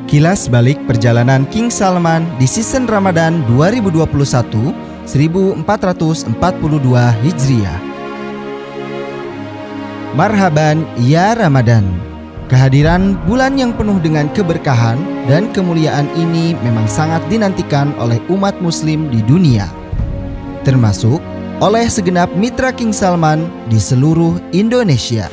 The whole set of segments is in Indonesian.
Kilas balik perjalanan King Salman di season Ramadan 2021 1442 Hijriah. Marhaban ya Ramadan. Kehadiran bulan yang penuh dengan keberkahan dan kemuliaan ini memang sangat dinantikan oleh umat muslim di dunia, termasuk oleh segenap mitra King Salman di seluruh Indonesia.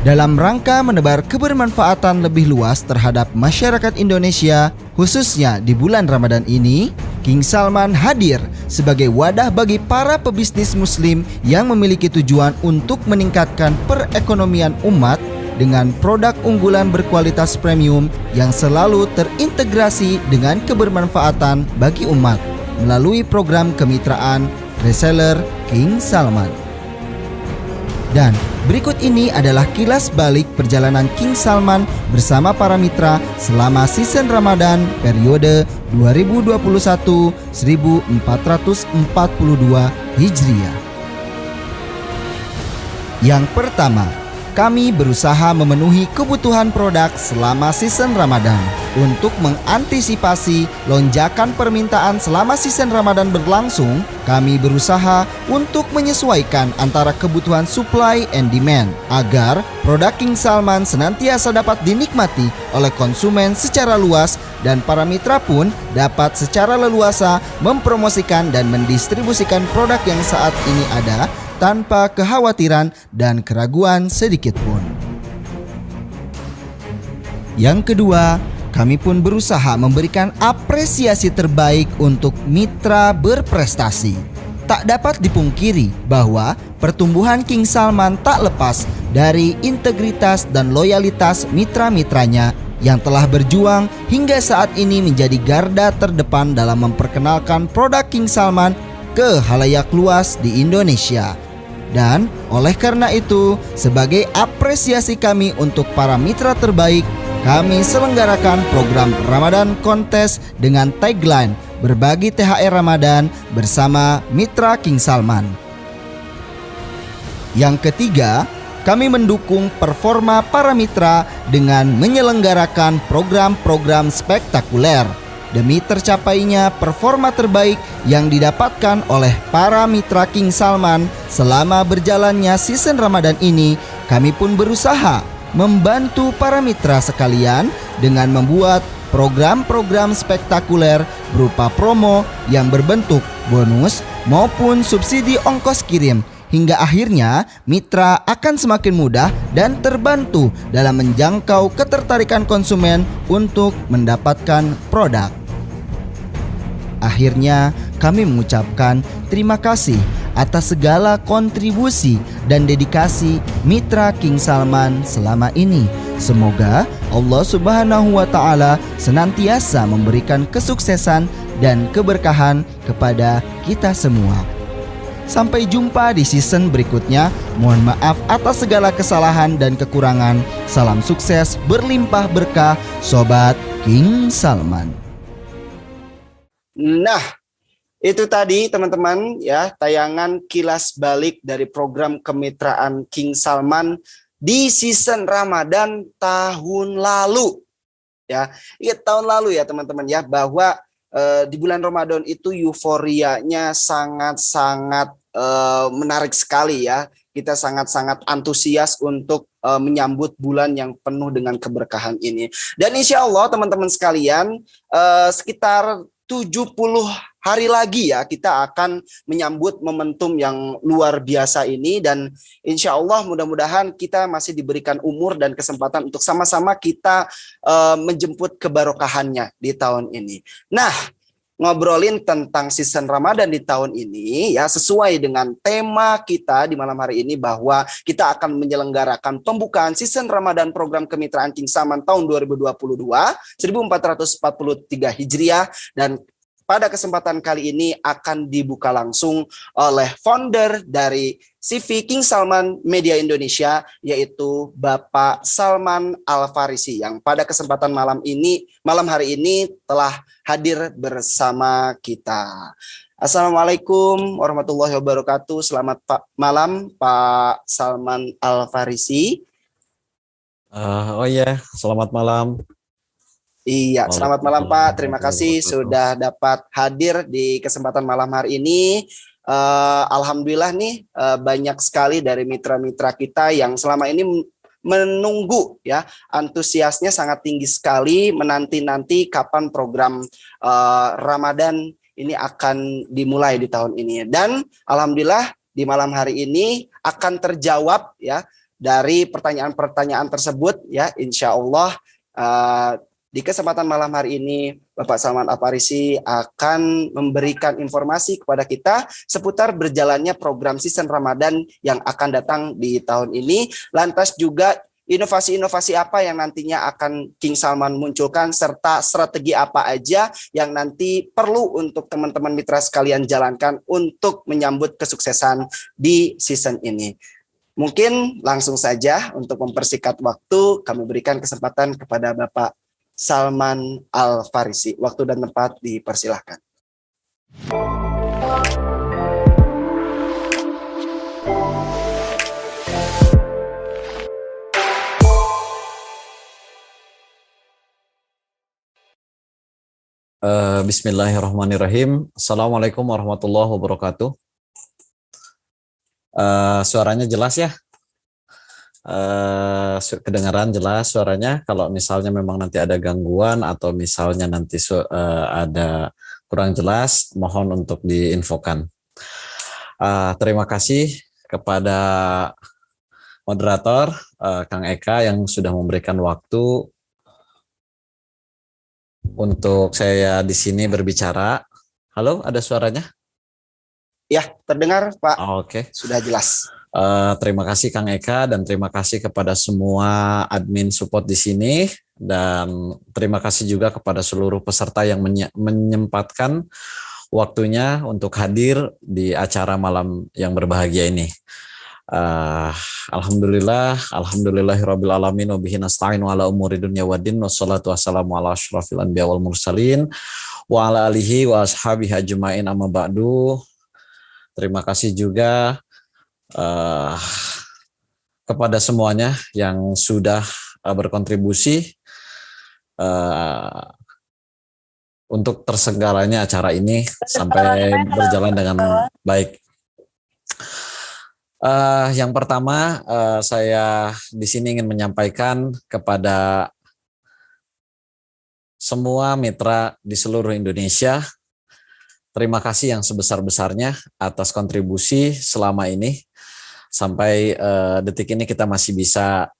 Dalam rangka menebar kebermanfaatan lebih luas terhadap masyarakat Indonesia, khususnya di bulan Ramadan ini, King Salman hadir sebagai wadah bagi para pebisnis muslim yang memiliki tujuan untuk meningkatkan perekonomian umat dengan produk unggulan berkualitas premium yang selalu terintegrasi dengan kebermanfaatan bagi umat melalui program kemitraan reseller King Salman. Dan berikut ini adalah kilas balik perjalanan King Salman bersama para mitra selama season Ramadan periode 2021-1442 Hijriah. Yang pertama, kami berusaha memenuhi kebutuhan produk selama season Ramadan. Untuk mengantisipasi lonjakan permintaan selama season Ramadan berlangsung, kami berusaha untuk menyesuaikan antara kebutuhan supply and demand agar produk King Salman senantiasa dapat dinikmati oleh konsumen secara luas dan para mitra pun dapat secara leluasa mempromosikan dan mendistribusikan produk yang saat ini ada tanpa kekhawatiran dan keraguan sedikit pun. Yang kedua, kami pun berusaha memberikan apresiasi terbaik untuk mitra berprestasi. Tak dapat dipungkiri bahwa pertumbuhan King Salman tak lepas dari integritas dan loyalitas mitra-mitranya yang telah berjuang hingga saat ini menjadi garda terdepan dalam memperkenalkan produk King Salman ke khalayak luas di Indonesia. Dan oleh karena itu, sebagai apresiasi kami untuk para mitra terbaik, kami selenggarakan program Ramadan Kontes dengan tagline berbagi THR Ramadan bersama mitra King Salman. Yang ketiga, kami mendukung performa para mitra dengan menyelenggarakan program-program spektakuler. Demi tercapainya performa terbaik yang didapatkan oleh para mitra King Salman selama berjalannya season Ramadan ini, kami pun berusaha membantu para mitra sekalian dengan membuat program-program spektakuler berupa promo yang berbentuk bonus maupun subsidi ongkos kirim, hingga akhirnya mitra akan semakin mudah dan terbantu dalam menjangkau ketertarikan konsumen untuk mendapatkan produk. Akhirnya kami mengucapkan terima kasih atas segala kontribusi dan dedikasi mitra King Salman selama ini. Semoga Allah Subhanahu wa Ta'ala senantiasa memberikan kesuksesan dan keberkahan kepada kita semua. Sampai jumpa di season berikutnya. Mohon maaf atas segala kesalahan dan kekurangan. Salam sukses berlimpah berkah Sobat King Salman. Nah, itu tadi teman-teman ya, tayangan kilas balik dari program kemitraan King Salman di season Ramadan tahun lalu. Ya, tahun lalu ya teman-teman ya, bahwa di bulan Ramadan itu euforianya sangat-sangat menarik sekali ya. Kita sangat-sangat antusias untuk menyambut bulan yang penuh dengan keberkahan ini. Dan insya Allah teman-teman sekalian, sekitar 70 hari lagi ya kita akan menyambut momentum yang luar biasa ini, dan insya Allah mudah-mudahan kita masih diberikan umur dan kesempatan untuk sama-sama kita menjemput kebarokahannya di tahun ini. Nah, ngobrolin tentang season Ramadan di tahun ini ya, sesuai dengan tema kita di malam hari ini bahwa kita akan menyelenggarakan pembukaan season Ramadan program kemitraan King Salman tahun 2022 1443 Hijriah, dan pada kesempatan kali ini akan dibuka langsung oleh founder dari CV King Salman Media Indonesia, yaitu Bapak Salman Al-Farisi, yang pada kesempatan malam hari ini telah hadir bersama kita. Assalamualaikum warahmatullahi wabarakatuh. Selamat malam Pak Salman Al-Farisi. Oh iya, selamat malam. Iya, selamat malam Pak. Terima Waalaikumsalam kasih warahmatullahi wabarakatuh. sudah dapat hadir di kesempatan malam hari ini. Alhamdulillah nih banyak sekali dari mitra-mitra kita yang selama ini menunggu ya, antusiasnya sangat tinggi sekali menanti-nanti kapan program Ramadan ini akan dimulai di tahun ini. Dan alhamdulillah di malam hari ini akan terjawab ya dari pertanyaan-pertanyaan tersebut ya, insya Allah. Di kesempatan malam hari ini, Bapak Salman Al-Farisi akan memberikan informasi kepada kita seputar berjalannya program season Ramadan yang akan datang di tahun ini. Lantas juga inovasi-inovasi apa yang nantinya akan King Salman munculkan, serta strategi apa aja yang nanti perlu untuk teman-teman mitra sekalian jalankan untuk menyambut kesuksesan di season ini. Mungkin langsung saja untuk mempersingkat waktu, kami berikan kesempatan kepada Bapak Salman Al-Farisi. Waktu dan tempat dipersilahkan. Bismillahirrahmanirrahim. Assalamualaikum warahmatullahi wabarakatuh. Suaranya jelas ya? Kedengaran jelas suaranya. Kalau misalnya memang nanti ada gangguan atau misalnya nanti ada kurang jelas, mohon untuk diinfokan. Terima kasih kepada moderator Kang Eka yang sudah memberikan waktu untuk saya di sini berbicara. Halo, ada suaranya? Ya, terdengar Pak. Oke. Sudah jelas. Terima kasih Kang Eka dan terima kasih kepada semua admin support di sini, dan terima kasih juga kepada seluruh peserta yang menyempatkan waktunya untuk hadir di acara malam yang berbahagia ini. Alhamdulillahirabbil alamin wa bihi nasta'inu ala umuri dunya waddin wassalatu wassalamu ala asyrafil anbiya wal mursalin wa ala alihi wa ashabihi ajmain amma ba'du. Terima kasih juga kepada semuanya yang sudah berkontribusi untuk tersenggaranya acara ini sampai berjalan dengan baik. Yang pertama, saya di sini ingin menyampaikan kepada semua mitra di seluruh Indonesia, terima kasih yang sebesar-besarnya atas kontribusi selama ini. Sampai detik ini kita masih bisa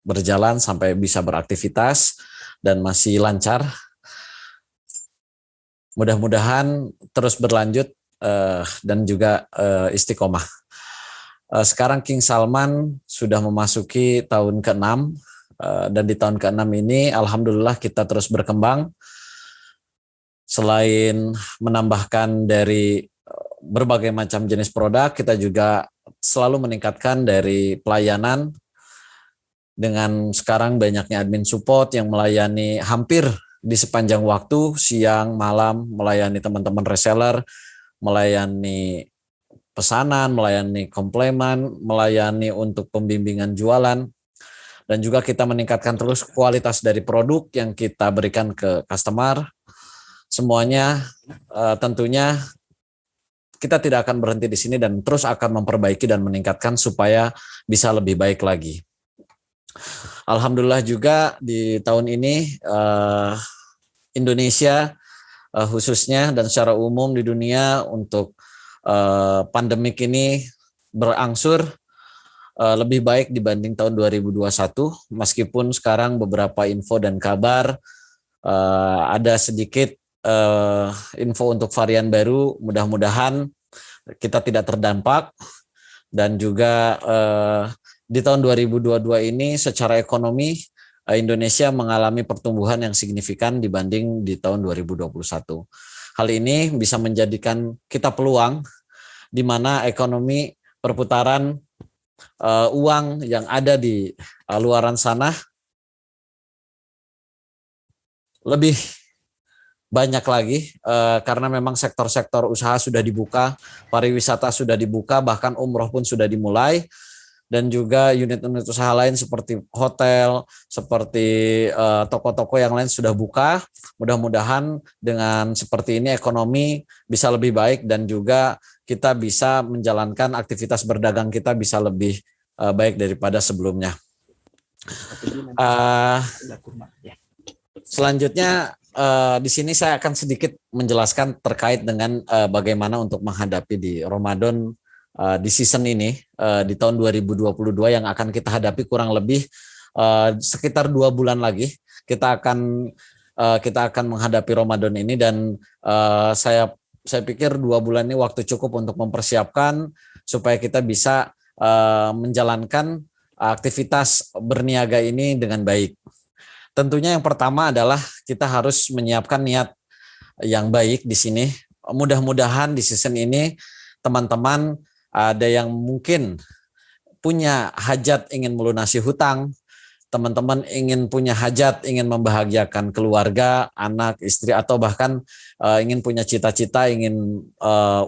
berjalan, sampai bisa beraktivitas dan masih lancar. Mudah-mudahan terus berlanjut dan juga istiqomah. Sekarang King Salman sudah memasuki tahun ke-6 dan di tahun ke-6 ini alhamdulillah kita terus berkembang. Selain menambahkan dari berbagai macam jenis produk, kita juga selalu meningkatkan dari pelayanan dengan sekarang banyaknya admin support yang melayani hampir di sepanjang waktu, siang, malam, melayani teman-teman reseller, melayani pesanan, melayani komplemen, melayani untuk pembimbingan jualan, dan juga kita meningkatkan terus kualitas dari produk yang kita berikan ke customer. Semuanya tentunya kita tidak akan berhenti di sini dan terus akan memperbaiki dan meningkatkan supaya bisa lebih baik lagi. Alhamdulillah juga di tahun ini Indonesia khususnya dan secara umum di dunia untuk pandemik ini berangsur lebih baik dibanding tahun 2021, meskipun sekarang beberapa info dan kabar ada sedikit info untuk varian baru. Mudah-mudahan kita tidak terdampak, dan juga di tahun 2022 ini secara ekonomi Indonesia mengalami pertumbuhan yang signifikan dibanding di tahun 2021. Hal ini bisa menjadikan kita peluang di mana ekonomi perputaran uang yang ada di luaran sana lebih banyak lagi karena memang sektor-sektor usaha sudah dibuka, pariwisata sudah dibuka, bahkan umroh pun sudah dimulai. dan juga unit-unit usaha lain seperti hotel, seperti toko-toko yang lain sudah buka. Mudah-mudahan dengan seperti ini ekonomi bisa lebih baik dan juga kita bisa menjalankan aktivitas berdagang kita bisa lebih baik daripada sebelumnya. Selanjutnya di sini saya akan sedikit menjelaskan terkait dengan bagaimana untuk menghadapi di Ramadan di season ini di tahun 2022 yang akan kita hadapi kurang lebih sekitar 2 bulan lagi kita akan menghadapi Ramadan ini dan saya pikir 2 bulan ini waktu cukup untuk mempersiapkan supaya kita bisa menjalankan aktivitas berniaga ini dengan baik. Tentunya yang pertama adalah kita harus menyiapkan niat yang baik di sini. Mudah-mudahan di season ini teman-teman ada yang mungkin punya hajat ingin melunasi hutang, teman-teman ingin punya hajat, ingin membahagiakan keluarga, anak, istri, atau bahkan ingin punya cita-cita, ingin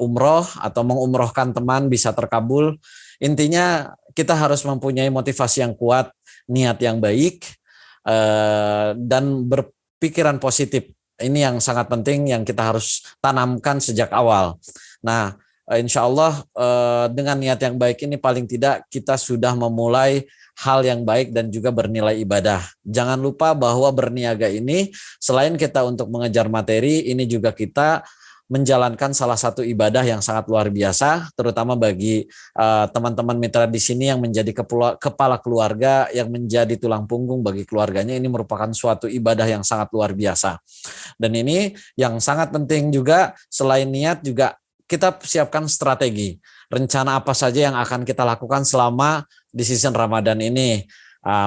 umroh atau mengumrohkan teman bisa terkabul. Intinya kita harus mempunyai motivasi yang kuat, niat yang baik, dan berpikiran positif. Ini yang sangat penting yang kita harus tanamkan sejak awal. Nah, insya Allah dengan niat yang baik ini paling tidak kita sudah memulai hal yang baik dan juga bernilai ibadah. Jangan lupa bahwa berniaga ini selain kita untuk mengejar materi, ini juga kita menjalankan salah satu ibadah yang sangat luar biasa, terutama bagi teman-teman mitra di sini yang menjadi kepala keluarga, yang menjadi tulang punggung bagi keluarganya. Ini merupakan suatu ibadah yang sangat luar biasa. Dan ini yang sangat penting juga, selain niat juga kita siapkan strategi, rencana apa saja yang akan kita lakukan selama di season Ramadan ini.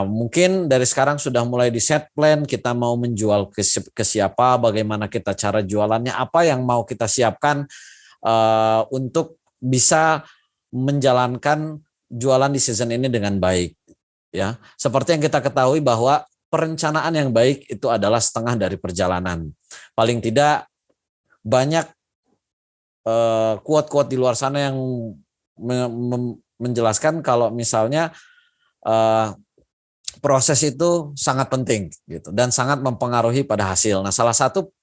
Mungkin dari sekarang sudah mulai di set plan, kita mau menjual ke siapa, bagaimana kita cara jualannya, apa yang mau kita siapkan untuk bisa menjalankan jualan di season ini dengan baik. Ya, seperti yang kita ketahui bahwa perencanaan yang baik itu adalah setengah dari perjalanan. Paling tidak banyak quote-quote di luar sana yang menjelaskan kalau misalnya proses itu sangat penting gitu dan sangat mempengaruhi pada hasil. Nah, salah satu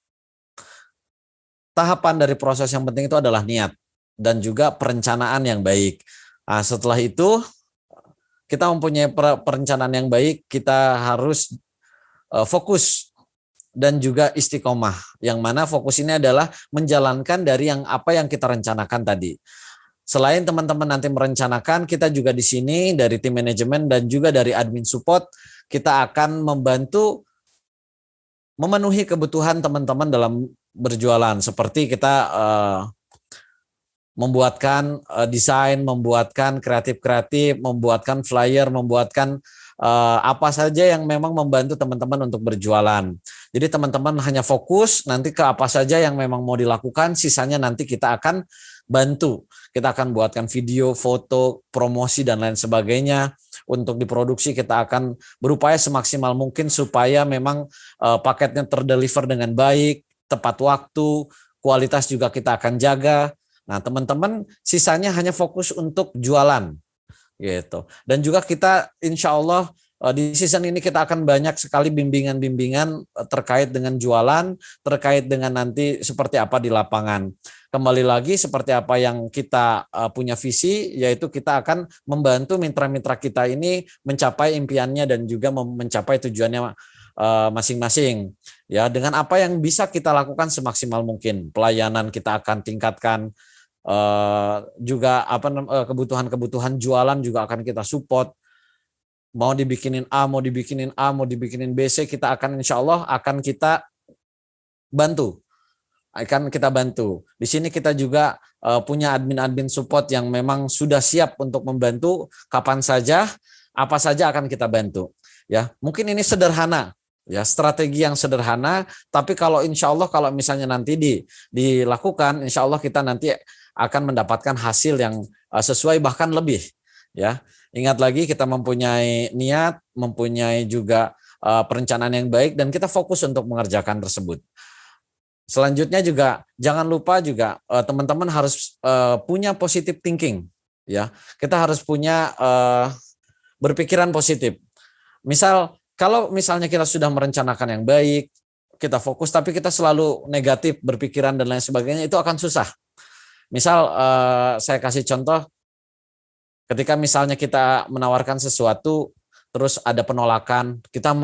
tahapan dari proses yang penting itu adalah niat dan juga perencanaan yang baik. Nah, setelah itu kita mempunyai perencanaan yang baik, kita harus fokus dan juga istiqomah. Yang mana fokus ini adalah menjalankan dari apa yang kita rencanakan tadi. Selain teman-teman nanti merencanakan, kita juga di sini dari tim manajemen dan juga dari admin support, kita akan membantu memenuhi kebutuhan teman-teman dalam berjualan. Seperti kita membuatkan desain, membuatkan kreatif-kreatif, membuatkan flyer, membuatkan apa saja yang memang membantu teman-teman untuk berjualan. Jadi teman-teman hanya fokus nanti ke apa saja yang memang mau dilakukan, sisanya nanti kita akan bantu. Kita akan buatkan video, foto, promosi dan lain sebagainya. Untuk diproduksi kita akan berupaya semaksimal mungkin supaya memang paketnya terdeliver dengan baik, tepat waktu, kualitas juga kita akan jaga. Nah, teman-teman sisanya hanya fokus untuk jualan gitu. Dan juga kita insya Allah di season ini kita akan banyak sekali bimbingan-bimbingan terkait dengan jualan, terkait dengan nanti seperti apa di lapangan. Kembali lagi seperti apa yang kita punya visi, yaitu kita akan membantu mitra-mitra kita ini mencapai impiannya dan juga mencapai tujuannya masing-masing. Ya, dengan apa yang bisa kita lakukan semaksimal mungkin. Pelayanan kita akan tingkatkan, juga kebutuhan-kebutuhan jualan juga akan kita support. Mau dibikinin A, mau dibikinin B, C, kita akan insya Allah akan kita bantu. Di sini kita juga punya admin-admin support yang memang sudah siap untuk membantu kapan saja, apa saja akan kita bantu. Ya, mungkin ini sederhana, ya strategi yang sederhana, tapi kalau insya Allah kalau misalnya nanti dilakukan, insya Allah kita nanti akan mendapatkan hasil yang sesuai bahkan lebih. Ya, ingat lagi kita mempunyai niat, mempunyai juga perencanaan yang baik dan kita fokus untuk mengerjakan tersebut. Selanjutnya juga jangan lupa juga teman-teman harus punya positive thinking, ya. Kita harus punya berpikiran positif. Misal, kalau misalnya kita sudah merencanakan yang baik, kita fokus, tapi kita selalu negatif, berpikiran dan lain sebagainya, itu akan susah. Misal, saya kasih contoh, ketika misalnya kita menawarkan sesuatu, terus ada penolakan, kita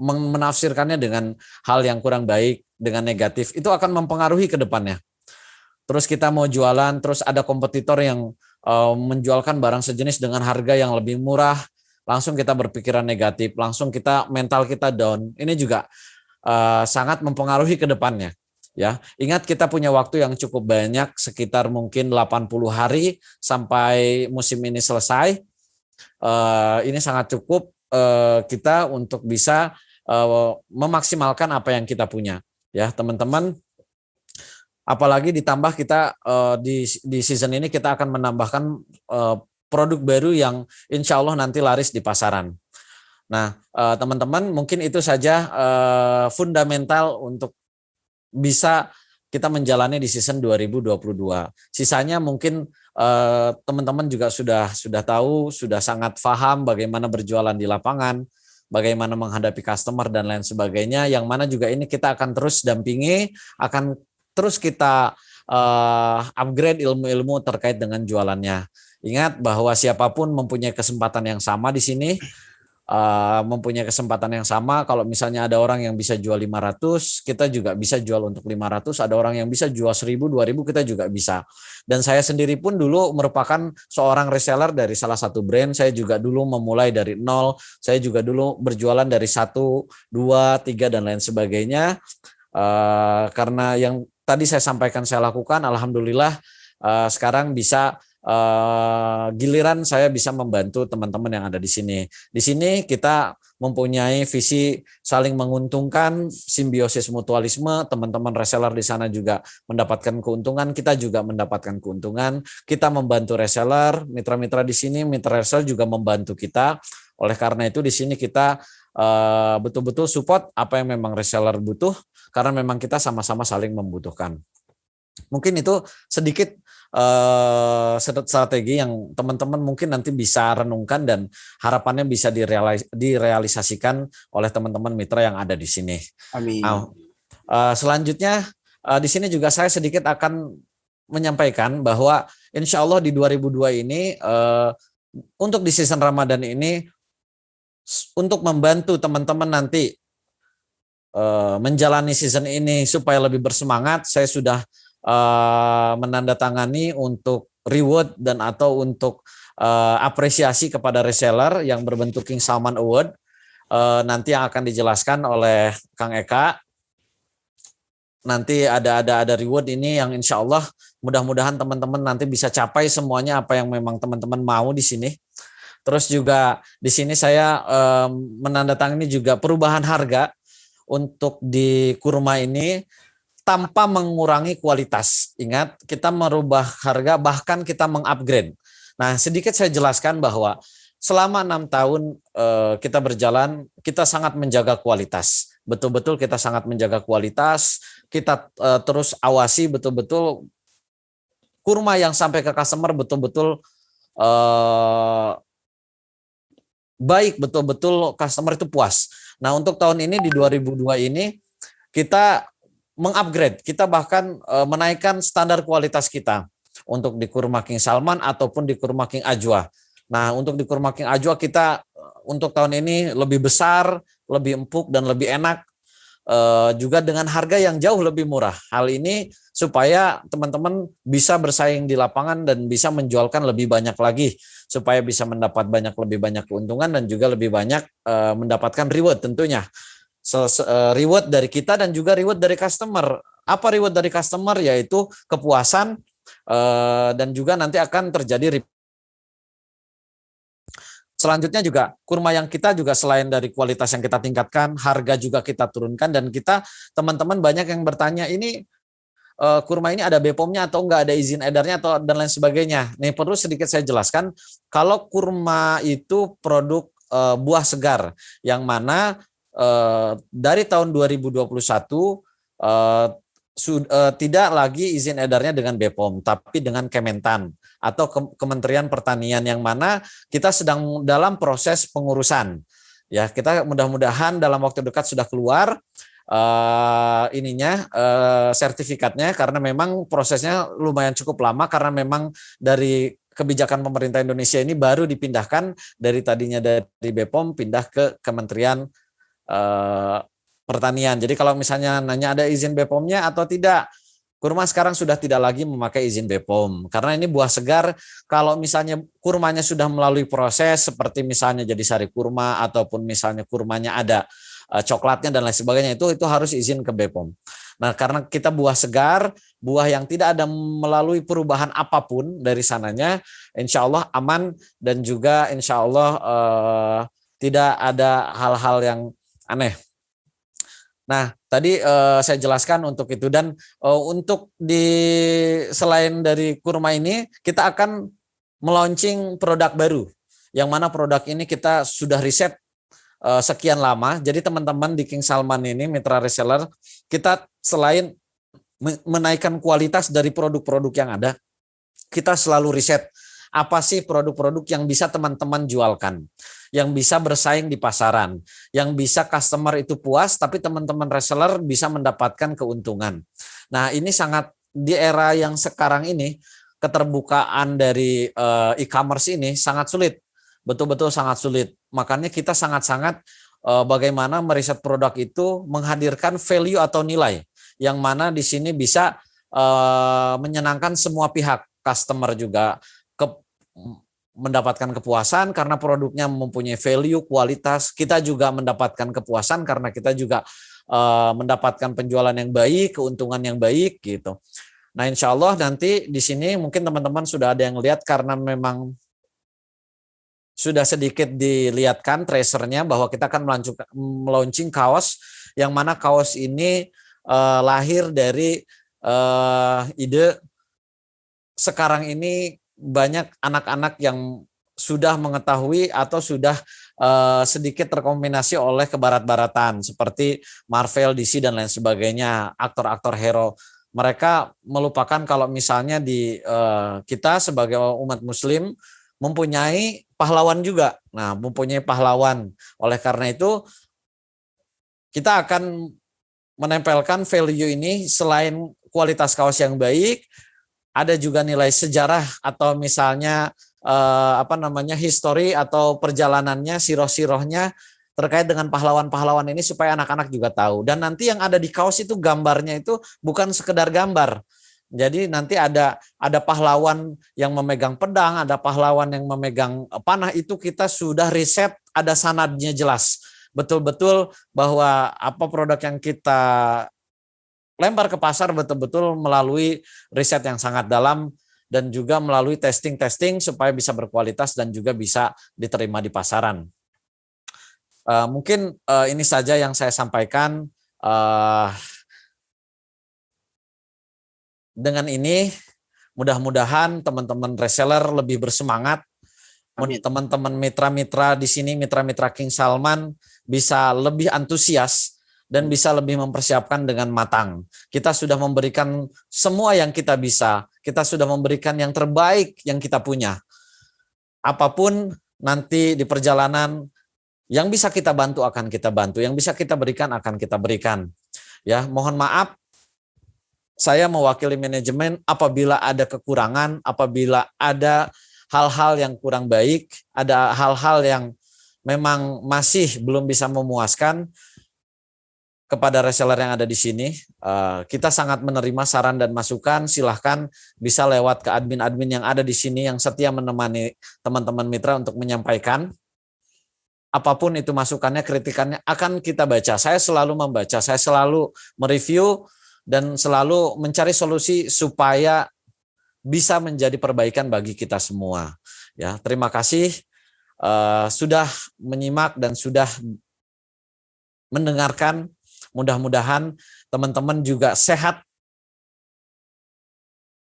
menafsirkannya dengan hal yang kurang baik, dengan negatif, itu akan mempengaruhi ke depannya. Terus kita mau jualan, terus ada kompetitor yang menjualkan barang sejenis dengan harga yang lebih murah, langsung kita berpikiran negatif, langsung mental kita down. Ini juga sangat mempengaruhi ke depannya. Ya, ingat kita punya waktu yang cukup banyak, sekitar mungkin 80 hari sampai musim ini selesai. Ini sangat cukup kita untuk bisa memaksimalkan apa yang kita punya. Ya, teman-teman. Apalagi ditambah kita di season ini kita akan menambahkan produk baru yang insya Allah nanti laris di pasaran. Nah, teman-teman, mungkin itu saja fundamental untuk bisa kita menjalani di season 2022. Sisanya mungkin teman-teman juga sudah tahu, sudah sangat paham bagaimana berjualan di lapangan, bagaimana menghadapi customer dan lain sebagainya, yang mana juga ini kita akan terus dampingi, akan terus kita upgrade ilmu-ilmu terkait dengan jualannya. Ingat bahwa siapapun mempunyai kesempatan yang sama di sini, mempunyai kesempatan yang sama. Kalau misalnya ada orang yang bisa jual 500, kita juga bisa jual untuk 500. Ada orang yang bisa jual 1000, 2000, kita juga bisa. Dan saya sendiri pun dulu merupakan seorang reseller dari salah satu brand. Saya juga dulu memulai dari nol. Saya juga dulu berjualan dari 1, 2, 3 dan lain sebagainya. Karena yang tadi saya sampaikan saya lakukan, alhamdulillah sekarang bisa giliran saya bisa membantu teman-teman yang ada di sini. Di sini kita mempunyai visi saling menguntungkan, simbiosis mutualisme. Teman-teman reseller di sana juga mendapatkan keuntungan, kita juga mendapatkan keuntungan. Kita membantu reseller, mitra-mitra di sini, mitra reseller juga membantu kita. Oleh karena itu di sini kita betul-betul support apa yang memang reseller butuh, karena memang kita sama-sama saling membutuhkan. Mungkin itu sedikit strategi yang teman-teman mungkin nanti bisa renungkan dan harapannya bisa direalisasikan oleh teman-teman mitra yang ada di sini. Amin. Nah, selanjutnya di sini juga saya sedikit akan menyampaikan bahwa insya Allah di 2002 ini untuk di season Ramadan ini untuk membantu teman-teman nanti menjalani season ini supaya lebih bersemangat, saya sudah menandatangani untuk reward dan atau untuk apresiasi kepada reseller yang berbentuk King Salman Award, nanti yang akan dijelaskan oleh Kang Eka. Nanti ada reward ini yang insya Allah mudah-mudahan teman-teman nanti bisa capai semuanya apa yang memang teman-teman mau di sini. Terus juga di sini saya menandatangani juga perubahan harga untuk di kurma ini tanpa mengurangi kualitas. Ingat, kita merubah harga, bahkan kita mengupgrade. Nah, sedikit saya jelaskan bahwa selama 6 tahun kita berjalan, kita sangat menjaga kualitas. Betul-betul kita sangat menjaga kualitas, kita terus awasi betul-betul kurma yang sampai ke customer betul-betul baik, betul-betul customer itu puas. Nah, untuk tahun ini di 2002 ini kita mengupgrade, kita bahkan menaikkan standar kualitas kita untuk di kurma King Salman ataupun di kurma King Ajwa. Nah, untuk di kurma King Ajwa kita untuk tahun ini lebih besar, lebih empuk dan lebih enak, juga dengan harga yang jauh lebih murah. Hal ini supaya teman-teman bisa bersaing di lapangan dan bisa menjualkan lebih banyak lagi, supaya bisa mendapat lebih banyak keuntungan dan juga lebih banyak mendapatkan reward tentunya. Reward dari kita dan juga reward dari customer. Apa reward dari customer? Yaitu kepuasan dan juga nanti akan terjadi. Selanjutnya juga kurma yang kita juga selain dari kualitas yang kita tingkatkan, harga juga kita turunkan, dan kita teman-teman banyak yang bertanya ini kurma ini ada BPOM-nya atau enggak, ada izin edarnya atau dan lain sebagainya. Nih perlu sedikit saya jelaskan, kalau kurma itu produk buah segar yang mana dari tahun 2021 tidak lagi izin edarnya dengan BPOM, tapi dengan Kementan atau Kementerian Pertanian, yang mana kita sedang dalam proses pengurusan. Ya, kita mudah-mudahan dalam waktu dekat sudah keluar sertifikatnya, karena memang prosesnya lumayan cukup lama, karena memang dari kebijakan pemerintah Indonesia ini baru dipindahkan dari tadinya dari BPOM pindah ke Kementerian Pertanian. Jadi kalau misalnya nanya ada izin BPOM-nya atau tidak, kurma sekarang sudah tidak lagi memakai izin BPOM, karena ini buah segar. Kalau misalnya kurmanya sudah melalui proses seperti misalnya jadi sari kurma, ataupun misalnya kurmanya ada coklatnya dan lain sebagainya, itu harus izin ke BPOM. Nah, karena kita buah segar, buah yang tidak ada melalui perubahan apapun dari sananya, insya Allah aman, dan juga insya Allah tidak ada hal-hal yang aneh. Nah, tadi saya jelaskan untuk itu, dan untuk selain dari kurma ini, kita akan melaunching produk baru, yang mana produk ini kita sudah riset sekian lama. Jadi teman-teman di King Salman ini, mitra reseller, kita selain menaikkan kualitas dari produk-produk yang ada, kita selalu riset apa sih produk-produk yang bisa teman-teman jualkan, yang bisa bersaing di pasaran, yang bisa customer itu puas, tapi teman-teman reseller bisa mendapatkan keuntungan. Nah, ini sangat di era yang sekarang ini, keterbukaan dari e-commerce ini sangat sulit. Betul-betul sangat sulit. Makanya kita sangat-sangat bagaimana meriset produk itu menghadirkan value atau nilai, yang mana di sini bisa menyenangkan semua pihak, customer juga mendapatkan kepuasan karena produknya mempunyai value, kualitas. Kita juga mendapatkan kepuasan karena kita juga mendapatkan penjualan yang baik, keuntungan yang baik gitu. Nah, insya Allah nanti di sini mungkin teman-teman sudah ada yang lihat, karena memang sudah sedikit dilihatkan tracernya bahwa kita akan melaunching kaos, yang mana kaos ini lahir dari ide sekarang ini banyak anak-anak yang sudah mengetahui atau sudah sedikit terkombinasi oleh kebarat-baratan seperti Marvel, DC dan lain sebagainya, aktor-aktor hero. Mereka melupakan kalau misalnya di kita sebagai umat muslim mempunyai pahlawan juga. Nah, mempunyai pahlawan. Oleh karena itu, kita akan menempelkan value ini, selain kualitas kaos yang baik, ada juga nilai sejarah atau misalnya history atau perjalanannya, siroh-sirohnya terkait dengan pahlawan-pahlawan ini, supaya anak-anak juga tahu. Dan nanti yang ada di kaos itu gambarnya itu bukan sekedar gambar. Jadi nanti ada pahlawan yang memegang pedang, ada pahlawan yang memegang panah, itu kita sudah riset, ada sanadnya jelas. Betul-betul bahwa apa produk yang kita lempar ke pasar betul-betul melalui riset yang sangat dalam, dan juga melalui testing-testing supaya bisa berkualitas dan juga bisa diterima di pasaran. Mungkin ini saja yang saya sampaikan. Dengan ini mudah-mudahan teman-teman reseller lebih bersemangat. Amin. Teman-teman mitra-mitra di sini, mitra-mitra King Salman, bisa lebih antusias dan bisa lebih mempersiapkan dengan matang. Kita sudah memberikan semua yang kita bisa. Kita sudah memberikan yang terbaik yang kita punya. Apapun nanti di perjalanan yang bisa kita bantu akan kita bantu, yang bisa kita berikan akan kita berikan. Ya, mohon maaf, saya mewakili manajemen apabila ada kekurangan, apabila ada hal-hal yang kurang baik, ada hal-hal yang memang masih belum bisa memuaskan kepada reseller yang ada di sini. Kita sangat menerima saran dan masukan. Silahkan bisa lewat ke admin-admin yang ada di sini yang setia menemani teman-teman mitra untuk menyampaikan. Apapun itu masukannya, kritikannya akan kita baca. Saya selalu membaca, saya selalu mereview, dan selalu mencari solusi supaya bisa menjadi perbaikan bagi kita semua. Ya, terima kasih sudah menyimak dan sudah mendengarkan. Mudah-mudahan teman-teman juga sehat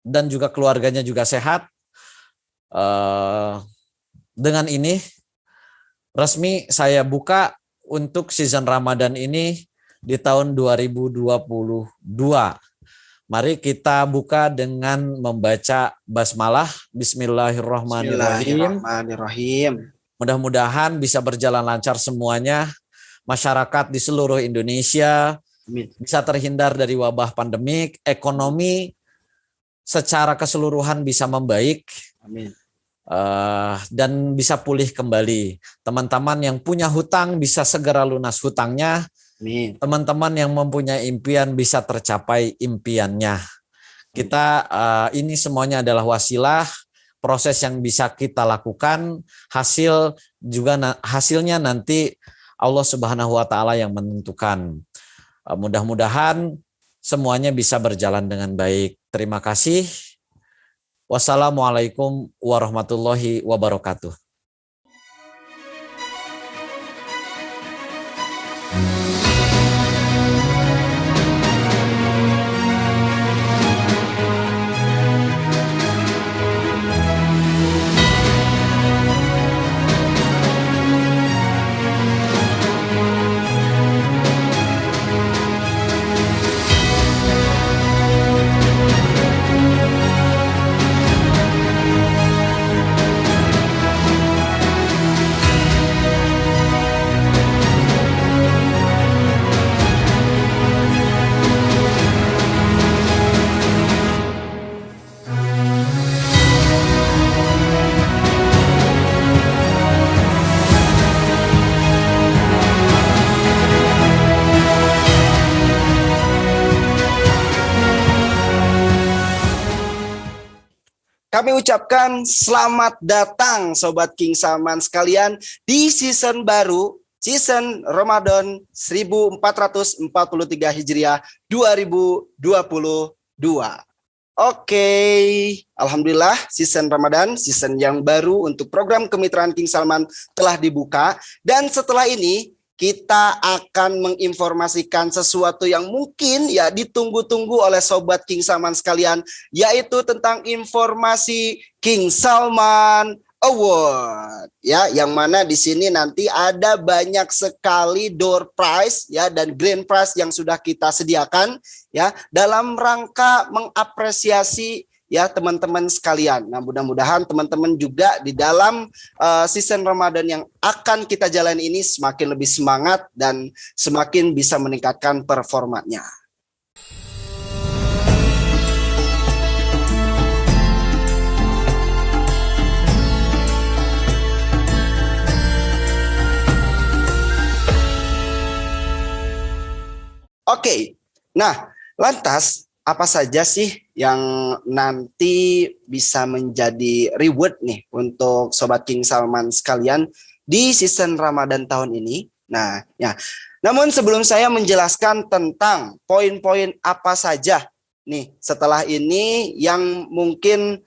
dan juga keluarganya juga sehat. Dengan ini resmi saya buka untuk season Ramadan ini di tahun 2022. Mari kita buka dengan membaca basmalah. Bismillahirrahmanirrahim. Bismillahirrahmanirrahim. Mudah-mudahan bisa berjalan lancar semuanya. Masyarakat di seluruh Indonesia Amin. bisa terhindar dari wabah pandemik, ekonomi secara keseluruhan bisa membaik. Amin. Dan bisa pulih kembali. Teman-teman yang punya hutang bisa segera lunas hutangnya. Amin. Teman-teman yang mempunyai impian bisa tercapai impiannya. Kita ini semuanya adalah wasilah, proses yang bisa kita lakukan, hasilnya nanti Allah Subhanahu wa taala yang menentukan. Mudah-mudahan semuanya bisa berjalan dengan baik. Terima kasih. Wassalamualaikum warahmatullahi wabarakatuh. Kami ucapkan selamat datang Sobat King Salman sekalian di season baru, season Ramadan 1443 Hijriah 2022. Oke, alhamdulillah season Ramadan, season yang baru untuk program kemitraan King Salman telah dibuka. Dan setelah ini kita akan menginformasikan sesuatu yang mungkin ya ditunggu-tunggu oleh Sobat King Salman sekalian, yaitu tentang informasi King Salman Award ya, yang mana di sini nanti ada banyak sekali door prize ya dan grand prize yang sudah kita sediakan ya dalam rangka mengapresiasi ya teman-teman sekalian. Nah, mudah-mudahan teman-teman juga di dalam season Ramadan yang akan kita jalani ini semakin lebih semangat dan semakin bisa meningkatkan performanya. Oke, nah lantas apa saja sih yang nanti bisa menjadi reward nih untuk Sobat King Salman sekalian di season Ramadan tahun ini? Nah, ya. Namun sebelum saya menjelaskan tentang poin-poin apa saja nih setelah ini yang mungkin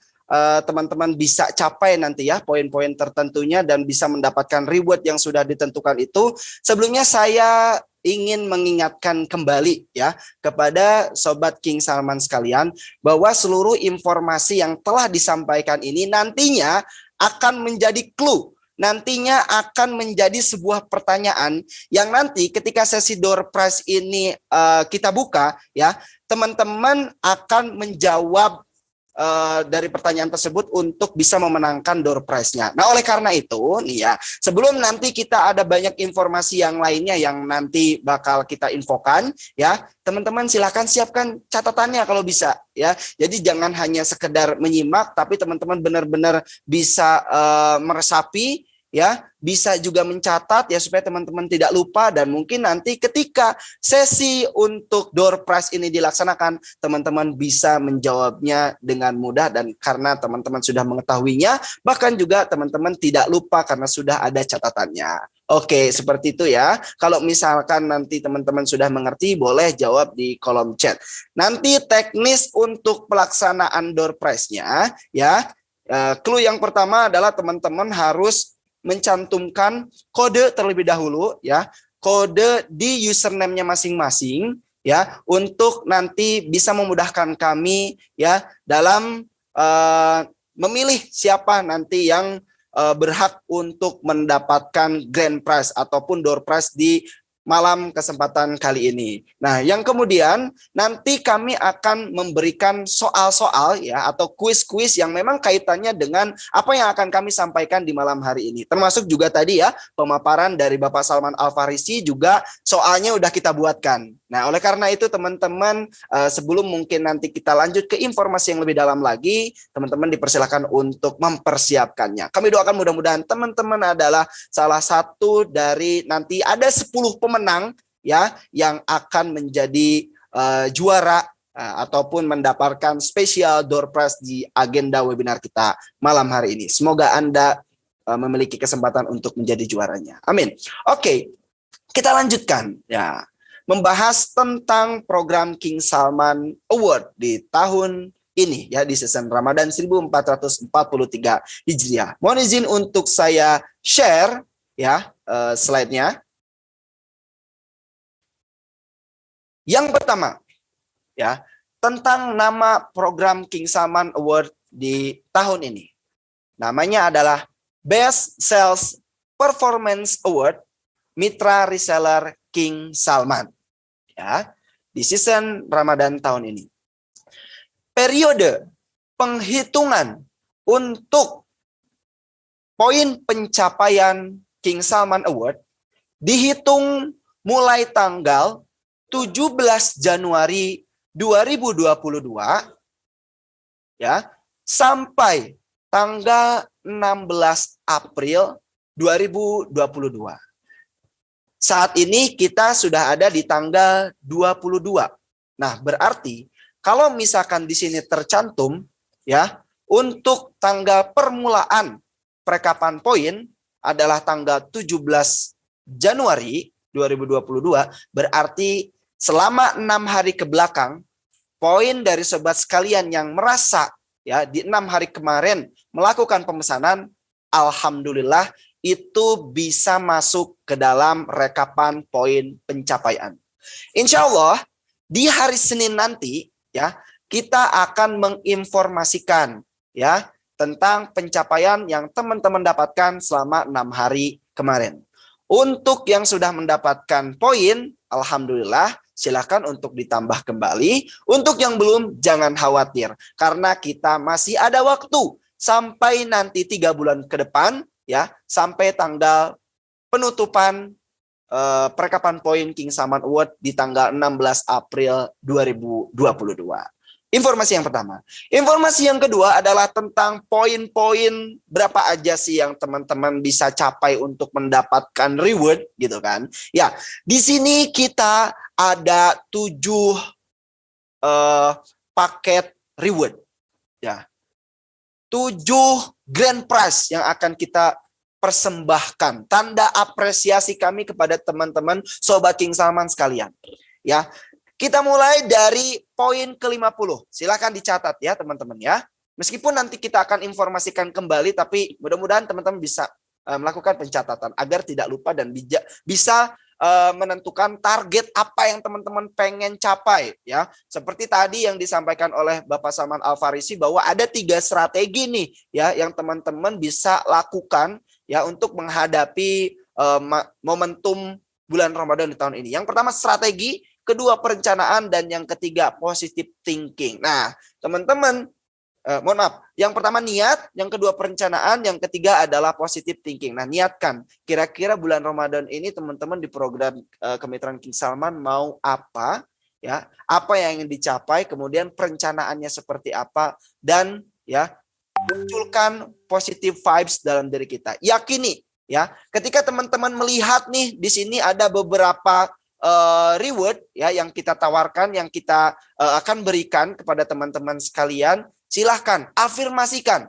teman-teman bisa capai nanti ya poin-poin tertentunya dan bisa mendapatkan reward yang sudah ditentukan itu, sebelumnya saya ingin mengingatkan kembali ya kepada Sobat King Salman sekalian bahwa seluruh informasi yang telah disampaikan ini nantinya akan menjadi clue, nantinya akan menjadi sebuah pertanyaan yang nanti ketika sesi door prize ini kita buka ya, teman-teman akan menjawab dari pertanyaan tersebut untuk bisa memenangkan door prize-nya. Nah, oleh karena itu nih ya, sebelum nanti kita ada banyak informasi yang lainnya yang nanti bakal kita infokan ya, teman-teman silakan siapkan catatannya kalau bisa ya. Jadi jangan hanya sekedar menyimak, tapi teman-teman benar-benar bisa meresapi ya, bisa juga mencatat ya supaya teman-teman tidak lupa, dan mungkin nanti ketika sesi untuk door prize ini dilaksanakan, teman-teman bisa menjawabnya dengan mudah, dan karena teman-teman sudah mengetahuinya, bahkan juga teman-teman tidak lupa karena sudah ada catatannya. Oke, seperti itu ya. Kalau misalkan nanti teman-teman sudah mengerti, boleh jawab di kolom chat. Nanti teknis untuk pelaksanaan door prize-nya ya. Clue yang pertama adalah teman-teman harus mencantumkan kode terlebih dahulu ya, kode di username-nya masing-masing ya, untuk nanti bisa memudahkan kami ya dalam memilih siapa nanti yang berhak untuk mendapatkan grand prize ataupun door prize di malam kesempatan kali ini. Nah, yang kemudian nanti kami akan memberikan soal-soal ya atau kuis-kuis yang memang kaitannya dengan apa yang akan kami sampaikan di malam hari ini. Termasuk juga tadi ya pemaparan dari Bapak Salman Al-Farisi juga soalnya udah kita buatkan. Nah, oleh karena itu teman-teman sebelum mungkin nanti kita lanjut ke informasi yang lebih dalam lagi, teman-teman dipersilakan untuk mempersiapkannya. Kami doakan mudah-mudahan teman-teman adalah salah satu dari nanti ada 10 pemenang ya yang akan menjadi juara ataupun mendapatkan spesial door prize di agenda webinar kita malam hari ini. Semoga Anda memiliki kesempatan untuk menjadi juaranya. Amin. Oke, kita lanjutkan ya. Membahas tentang program King Salman Award di tahun ini ya di season Ramadan 1443 Hijriah. Mohon izin untuk saya share ya slide-nya. Yang pertama ya tentang nama program King Salman Award di tahun ini. Namanya adalah Best Sales Performance Award Mitra Reseller King Salman ya di season Ramadan tahun ini. Periode penghitungan untuk poin pencapaian King Salman Award dihitung mulai tanggal 17 Januari 2022 ya sampai tanggal 16 April 2022. Saat ini kita sudah ada di tanggal 22. Nah, berarti kalau misalkan di sini tercantum ya, untuk tanggal permulaan perekapan poin adalah tanggal 17 Januari 2022, berarti selama 6 hari ke belakang poin dari sobat sekalian yang merasa ya di 6 hari kemarin melakukan pemesanan, alhamdulillah itu bisa masuk ke dalam rekapan poin pencapaian. Insya Allah di hari Senin nanti ya kita akan menginformasikan ya tentang pencapaian yang teman-teman dapatkan selama 6 hari kemarin. Untuk yang sudah mendapatkan poin, alhamdulillah silakan untuk ditambah kembali. Untuk yang belum jangan khawatir karena kita masih ada waktu sampai nanti 3 bulan ke depan ya sampai tanggal penutupan perekapan poin King Salman Award di tanggal 16 April 2022. Informasi yang pertama. Informasi yang kedua adalah tentang poin-poin berapa aja sih yang teman-teman bisa capai untuk mendapatkan reward gitu kan. Ya, di sini kita ada 7 paket reward ya. 7 grand prize yang akan kita persembahkan. Tanda apresiasi kami kepada teman-teman Sobat King Salman sekalian. Ya, kita mulai dari poin ke-50. Silakan dicatat ya teman-teman ya. Meskipun nanti kita akan informasikan kembali, tapi mudah-mudahan teman-teman bisa melakukan pencatatan agar tidak lupa dan bisa menentukan target apa yang teman-teman pengen capai ya. Seperti tadi yang disampaikan oleh Bapak Salman Al-Farisi bahwa ada 3 strategi nih ya yang teman-teman bisa lakukan ya untuk menghadapi momentum bulan Ramadan di tahun ini. Yang pertama strategi, kedua perencanaan, dan yang ketiga positive thinking. Nah, teman-teman mohon maaf, yang pertama niat, yang kedua perencanaan, yang ketiga adalah positive thinking. Nah, niatkan. Kira-kira bulan Ramadan ini teman-teman di program Kemitraan King Salman mau apa? Ya, apa yang ingin dicapai, kemudian perencanaannya seperti apa, dan ya munculkan positive vibes dalam diri kita. Yakini ya, ketika teman-teman melihat nih di sini ada beberapa reward ya yang kita tawarkan, yang kita akan berikan kepada teman-teman sekalian, silahkan afirmasikan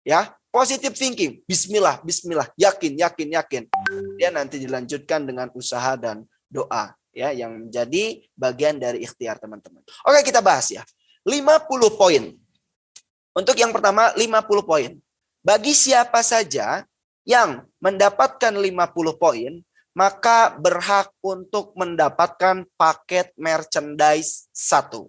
ya, positive thinking, bismillah, bismillah, yakin, yakin, yakin. Dia nanti dilanjutkan dengan usaha dan doa ya yang menjadi bagian dari ikhtiar teman-teman. Oke, kita bahas ya. 50 poin. Untuk yang pertama 50 poin. Bagi siapa saja yang mendapatkan 50 poin, maka berhak untuk mendapatkan paket merchandise 1.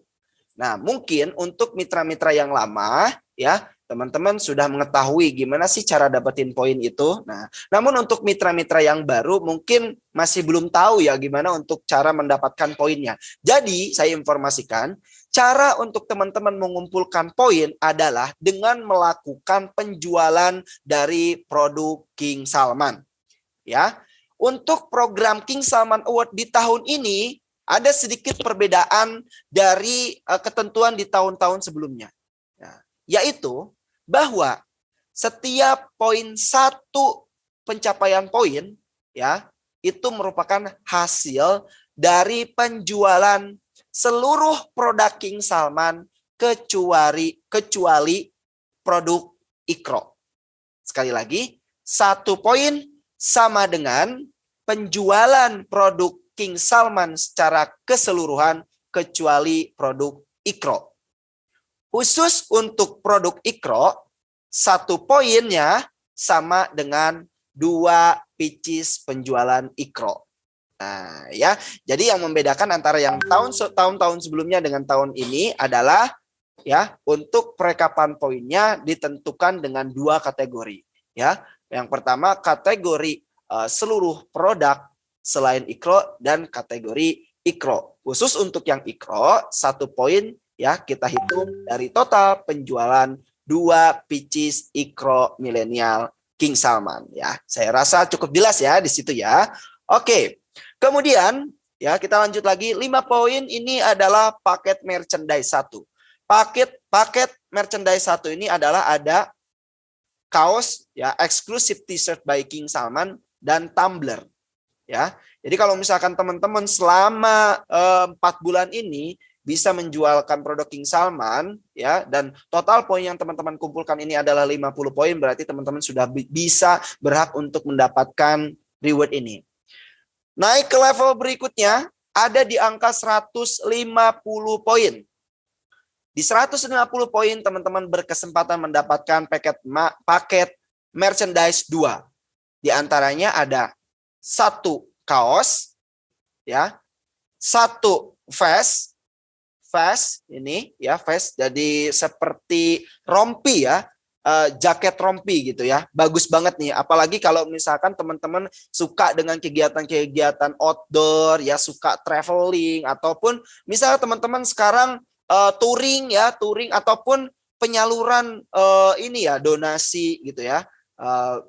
Nah, mungkin untuk mitra-mitra yang lama ya, teman-teman sudah mengetahui gimana sih cara dapetin poin itu. Nah, namun untuk mitra-mitra yang baru mungkin masih belum tahu ya gimana untuk cara mendapatkan poinnya. Jadi, saya informasikan, cara untuk teman-teman mengumpulkan poin adalah dengan melakukan penjualan dari produk King Salman. Ya. Untuk program King Salman Award di tahun ini ada sedikit perbedaan dari ketentuan di tahun-tahun sebelumnya. Nah, yaitu bahwa setiap poin satu pencapaian poin ya itu merupakan hasil dari penjualan seluruh produk King Salman kecuali produk Ikro. Sekali lagi, 1 poin sama dengan penjualan produk King Salman secara keseluruhan kecuali produk Ikro. Khusus untuk produk Ikro, 1 poinnya sama dengan 2 pieces penjualan Ikro. Nah, ya. Jadi yang membedakan antara yang tahun-tahun sebelumnya dengan tahun ini adalah ya, untuk perekapan poinnya ditentukan dengan 2 kategori, ya. Yang pertama kategori seluruh produk selain Ikro dan kategori Ikro. Khusus untuk yang Ikro, 1 poin ya kita hitung dari total penjualan 2 pieces Ikro milenial King Salman ya. Saya rasa cukup jelas ya di situ ya. Oke. Kemudian ya kita lanjut lagi, 5 poin ini adalah paket merchandise 1. Paket merchandise 1 ini adalah ada kaos ya, eksklusif t-shirt by King Salman dan tumbler ya. Jadi kalau misalkan teman-teman selama 4 bulan ini bisa menjualkan produk King Salman ya, dan total poin yang teman-teman kumpulkan ini adalah 50 poin, berarti teman-teman sudah bisa berhak untuk mendapatkan reward ini. Naik ke level berikutnya ada di angka 150 poin. Di 150 poin teman-teman berkesempatan mendapatkan paket merchandise 2. Di antaranya ada 1 kaos ya, 1 vest ini ya, vest jadi seperti rompi ya, jaket rompi gitu ya. Bagus banget nih, apalagi kalau misalkan teman-teman suka dengan kegiatan-kegiatan outdoor ya, suka traveling, ataupun misalnya teman-teman sekarang touring ataupun penyaluran ini ya, donasi gitu ya.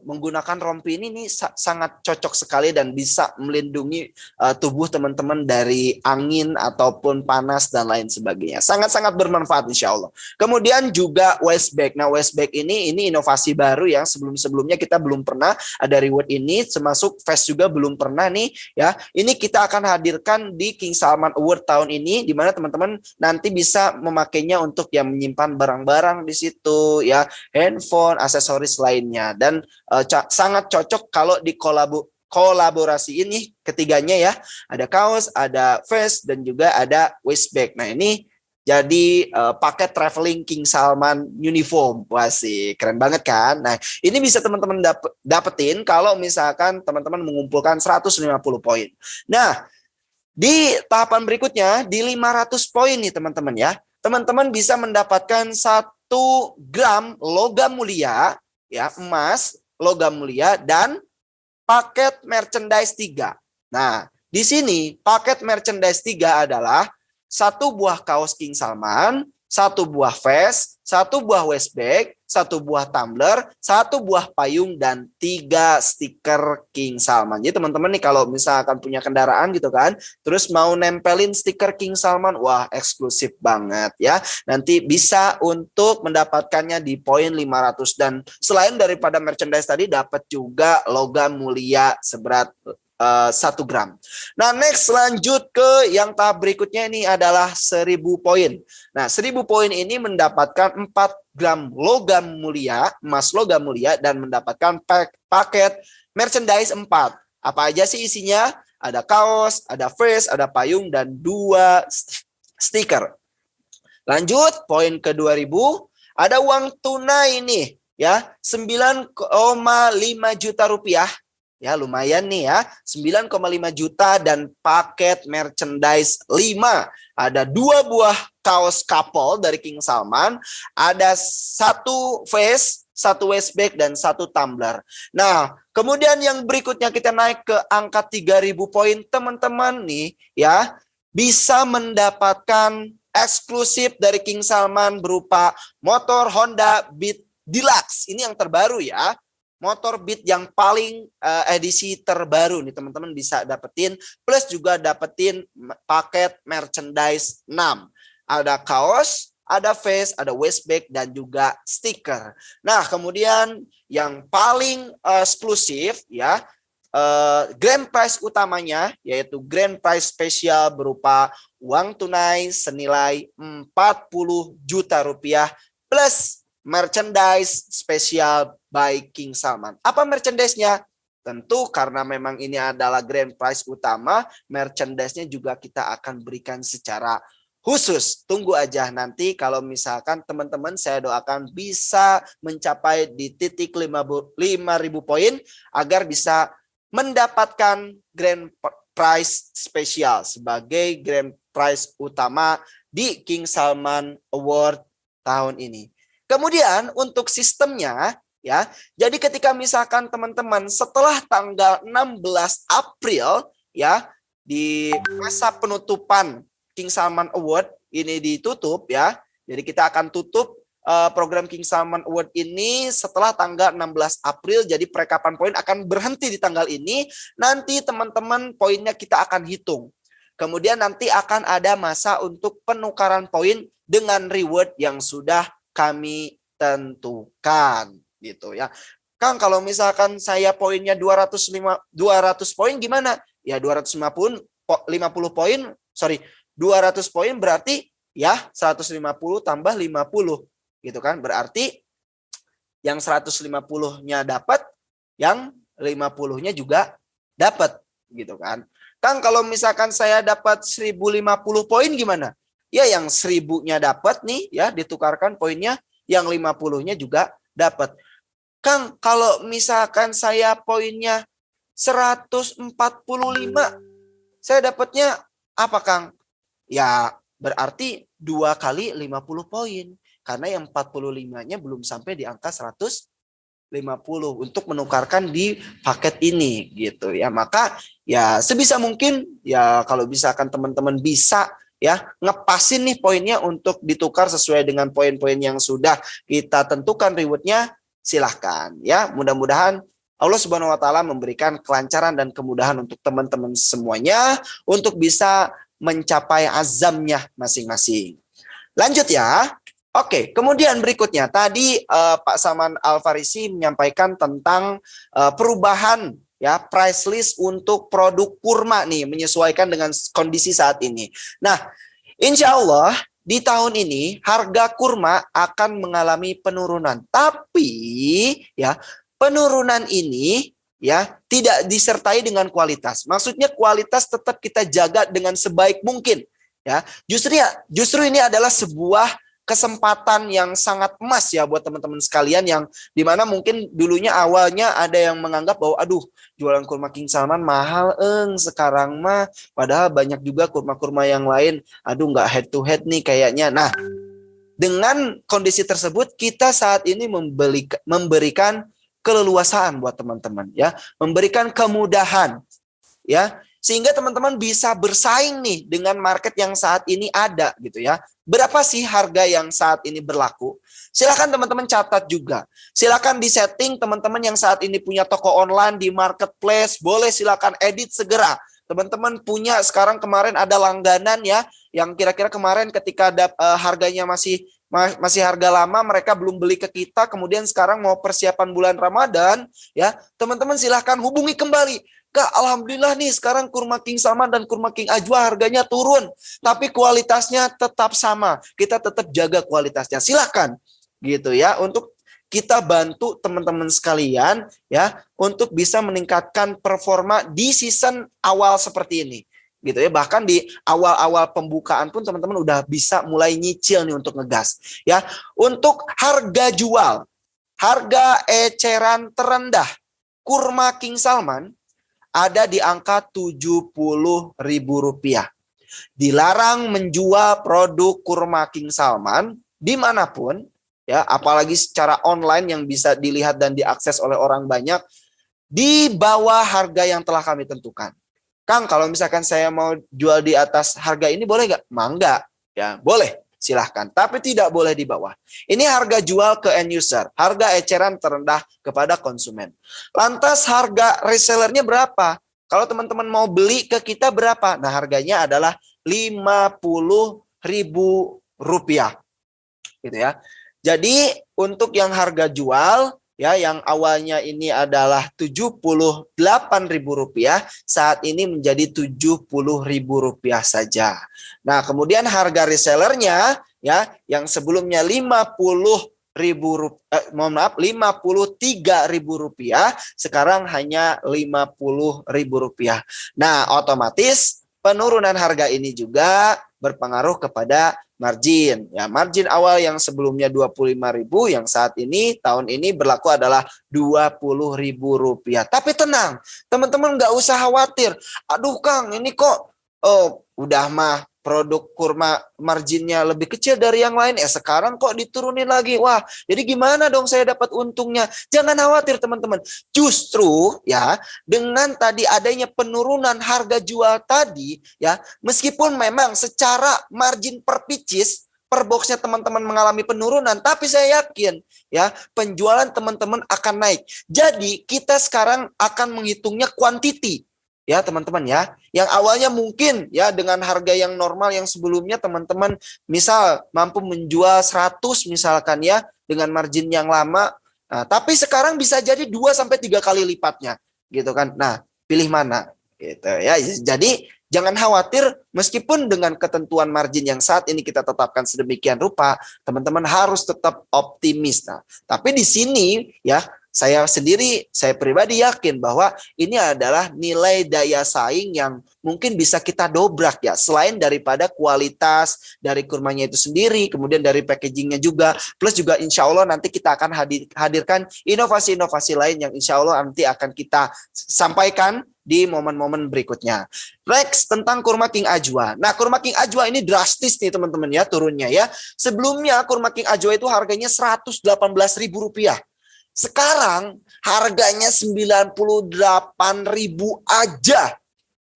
Menggunakan rompi ini sangat cocok sekali dan bisa melindungi tubuh teman-teman dari angin ataupun panas dan lain sebagainya. Sangat-sangat bermanfaat insya Allah. Kemudian juga waist bag. Nah, waist bag ini inovasi baru yang sebelum-sebelumnya kita belum pernah ada reward ini, termasuk vest juga belum pernah nih ya. Ini kita akan hadirkan di King Salman Award tahun ini, di mana teman-teman nanti bisa memakainya untuk yang menyimpan barang-barang di situ ya, handphone, aksesoris lainnya. Dan sangat cocok kalau di kolaborasi ini ketiganya ya. Ada kaos, ada vest, dan juga ada waist bag. Nah ini jadi paket traveling King Salman uniform. Wah sih, keren banget kan. Nah ini bisa teman-teman dapetin kalau misalkan teman-teman mengumpulkan 150 poin. Nah di tahapan berikutnya di 500 poin nih teman-teman ya. Teman-teman bisa mendapatkan 1 gram logam mulia ya, emas logam mulia dan paket merchandise 3. Nah, di sini paket merchandise 3 adalah 1 buah kaos King Salman, 1 buah vest, 1 buah waist bag, 1 buah tumbler, 1 buah payung, dan 3 stiker King Salman. Jadi teman-teman nih kalau misalkan punya kendaraan gitu kan, terus mau nempelin stiker King Salman, wah eksklusif banget ya. Nanti bisa untuk mendapatkannya di poin 500, dan selain daripada merchandise tadi dapat juga logam mulia seberat 1 gram. Nah next lanjut ke yang tahap berikutnya, ini adalah 1000 poin. Nah 1000 poin ini mendapatkan 4 gram logam mulia, emas logam mulia, dan mendapatkan paket merchandise 4. Apa aja sih isinya? Ada kaos, ada vest, ada payung, dan 2 stiker. Lanjut poin ke 2000, ada uang tunai nih ya, 9,5 juta rupiah. Ya, lumayan nih ya. 9,5 juta dan paket merchandise 5. Ada 2 buah kaos couple dari King Salman, ada 1 vase, 1 waist bag, dan 1 tumbler. Nah, kemudian yang berikutnya kita naik ke angka 3.000 poin, teman-teman nih ya, bisa mendapatkan eksklusif dari King Salman berupa motor Honda Beat Deluxe. Ini yang terbaru ya. Motor Beat yang paling edisi terbaru nih teman-teman bisa dapetin. Plus juga dapetin paket merchandise 6. Ada kaos, ada vest, ada waist bag, dan juga stiker. Nah, kemudian yang paling eksklusif ya, grand prize utamanya yaitu grand prize spesial berupa uang tunai senilai 40 juta rupiah plus merchandise spesial by King Salman. Apa merchandise-nya? Tentu karena memang ini adalah grand prize utama, merchandise-nya juga kita akan berikan secara khusus. Tunggu aja nanti kalau misalkan teman-teman saya doakan bisa mencapai di titik 5.000 poin agar bisa mendapatkan grand prize spesial sebagai grand prize utama di King Salman Award tahun ini. Kemudian untuk sistemnya ya, jadi ketika misalkan teman-teman setelah tanggal 16 April ya, di masa penutupan King Salman Award ini ditutup ya. Jadi kita akan tutup program King Salman Award ini setelah tanggal 16 April. Jadi perekapan poin akan berhenti di tanggal ini. Nanti teman-teman poinnya kita akan hitung. Kemudian nanti akan ada masa untuk penukaran poin dengan reward yang sudah kami tentukan gitu ya. Kang, kalau misalkan saya poinnya 200 poin gimana? Ya 250 poin, 200 poin berarti ya 150 tambah 50 gitu kan. Berarti yang 150-nya dapat, yang 50-nya juga dapat gitu kan. Kang, kalau misalkan saya dapat 1050 poin gimana? Ya yang 1000-nya dapat nih ya ditukarkan poinnya, yang 50-nya juga dapat. Kang, kalau misalkan saya poinnya 145, saya dapatnya apa, Kang? Ya berarti 2 kali 50 poin. Karena yang 45-nya belum sampai di angka 150 untuk menukarkan di paket ini gitu ya. Maka ya sebisa mungkin ya kalau misalkan teman-teman bisa ya ngepasin nih poinnya untuk ditukar sesuai dengan poin-poin yang sudah kita tentukan rewardnya, silahkan ya. Mudah-mudahan Allah Subhanahu wa taala memberikan kelancaran dan kemudahan untuk teman-teman semuanya untuk bisa mencapai azamnya masing-masing. Lanjut ya. Oke, kemudian berikutnya tadi Pak Salman Al-Farisi menyampaikan tentang perubahan ya price list untuk produk kurma nih menyesuaikan dengan kondisi saat ini. Nah, insya Allah di tahun ini harga kurma akan mengalami penurunan. Tapi ya penurunan ini ya tidak disertai dengan kualitas. Maksudnya kualitas tetap kita jaga dengan sebaik mungkin. Ya, justru ini adalah sebuah kesempatan yang sangat emas ya buat teman-teman sekalian yang dimana mungkin dulunya awalnya ada yang menganggap bahwa aduh jualan kurma King Salman mahal sekarang mah padahal banyak juga kurma-kurma yang lain, aduh nggak head to head nih kayaknya. Nah, dengan kondisi tersebut kita saat ini memberikan keleluasaan buat teman-teman ya, memberikan kemudahan ya, sehingga teman-teman bisa bersaing nih dengan market yang saat ini ada gitu ya. Berapa sih harga yang saat ini berlaku? Silakan teman-teman catat juga. Silakan disetting teman-teman yang saat ini punya toko online di marketplace, boleh silakan edit segera. Teman-teman punya sekarang kemarin ada langganan ya, yang kira-kira kemarin ketika harganya masih harga lama, mereka belum beli ke kita, kemudian sekarang mau persiapan bulan Ramadan ya, teman-teman silahkan hubungi kembali. Kak, alhamdulillah nih sekarang kurma King Salman dan kurma King Ajwa harganya turun, tapi kualitasnya tetap sama. Kita tetap jaga kualitasnya. Silakan gitu ya, untuk kita bantu teman-teman sekalian ya untuk bisa meningkatkan performa di season awal seperti ini. Gitu ya, bahkan di awal-awal pembukaan pun teman-teman udah bisa mulai nyicil nih untuk ngegas ya. Untuk harga jual, harga eceran terendah kurma King Salman ada di angka Rp70.000. Dilarang menjual produk kurma King Salman dimanapun, ya, apalagi secara online yang bisa dilihat dan diakses oleh orang banyak, di bawah harga yang telah kami tentukan. Kang, kalau misalkan saya mau jual di atas harga ini boleh nggak? Mangga, ya boleh, silahkan. Tapi tidak boleh di bawah. Ini harga jual ke end user, harga eceran terendah kepada konsumen. Lantas harga resellernya berapa? Kalau teman-teman mau beli ke kita berapa? Nah, harganya adalah Rp50.000, gitu ya. Jadi untuk yang harga jual, ya, yang awalnya ini adalah Rp78.000, saat ini menjadi Rp70.000 saja. Nah, kemudian harga resellernya, ya, yang sebelumnya Rp53.000, sekarang hanya Rp50.000. Nah, otomatis penurunan harga ini juga berpengaruh kepada margin. Ya, margin awal yang sebelumnya Rp25.000, yang saat ini tahun ini berlaku adalah Rp20.000. Tapi tenang, teman-teman nggak usah khawatir. Aduh Kang, ini kok udah mah produk kurma marginnya lebih kecil dari yang lain, sekarang kok diturunin lagi. Wah, jadi gimana dong saya dapat untungnya? Jangan khawatir teman-teman. Justru ya, dengan tadi adanya penurunan harga jual tadi, ya, meskipun memang secara margin per pieces per boxnya teman-teman mengalami penurunan, tapi saya yakin ya penjualan teman-teman akan naik. Jadi kita sekarang akan menghitungnya quantity. Ya teman-teman ya, yang awalnya mungkin ya dengan harga yang normal yang sebelumnya teman-teman misal mampu menjual 100 misalkan ya dengan margin yang lama, nah, tapi sekarang bisa jadi 2-3 kali lipatnya gitu kan. Nah, pilih mana gitu ya. Jadi jangan khawatir, meskipun dengan ketentuan margin yang saat ini kita tetapkan sedemikian rupa, teman-teman harus tetap optimis. Nah, tapi di sini ya saya pribadi yakin bahwa ini adalah nilai daya saing yang mungkin bisa kita dobrak ya. Selain daripada kualitas dari kurmanya itu sendiri, kemudian dari packagingnya juga, plus juga insya Allah nanti kita akan hadirkan inovasi-inovasi lain yang insya Allah nanti akan kita sampaikan di momen-momen berikutnya. Next, tentang kurma King Ajwa. Nah, kurma King Ajwa ini drastis nih teman-teman ya turunnya ya. Sebelumnya kurma King Ajwa itu harganya Rp118.000. Sekarang harganya Rp98.000 aja.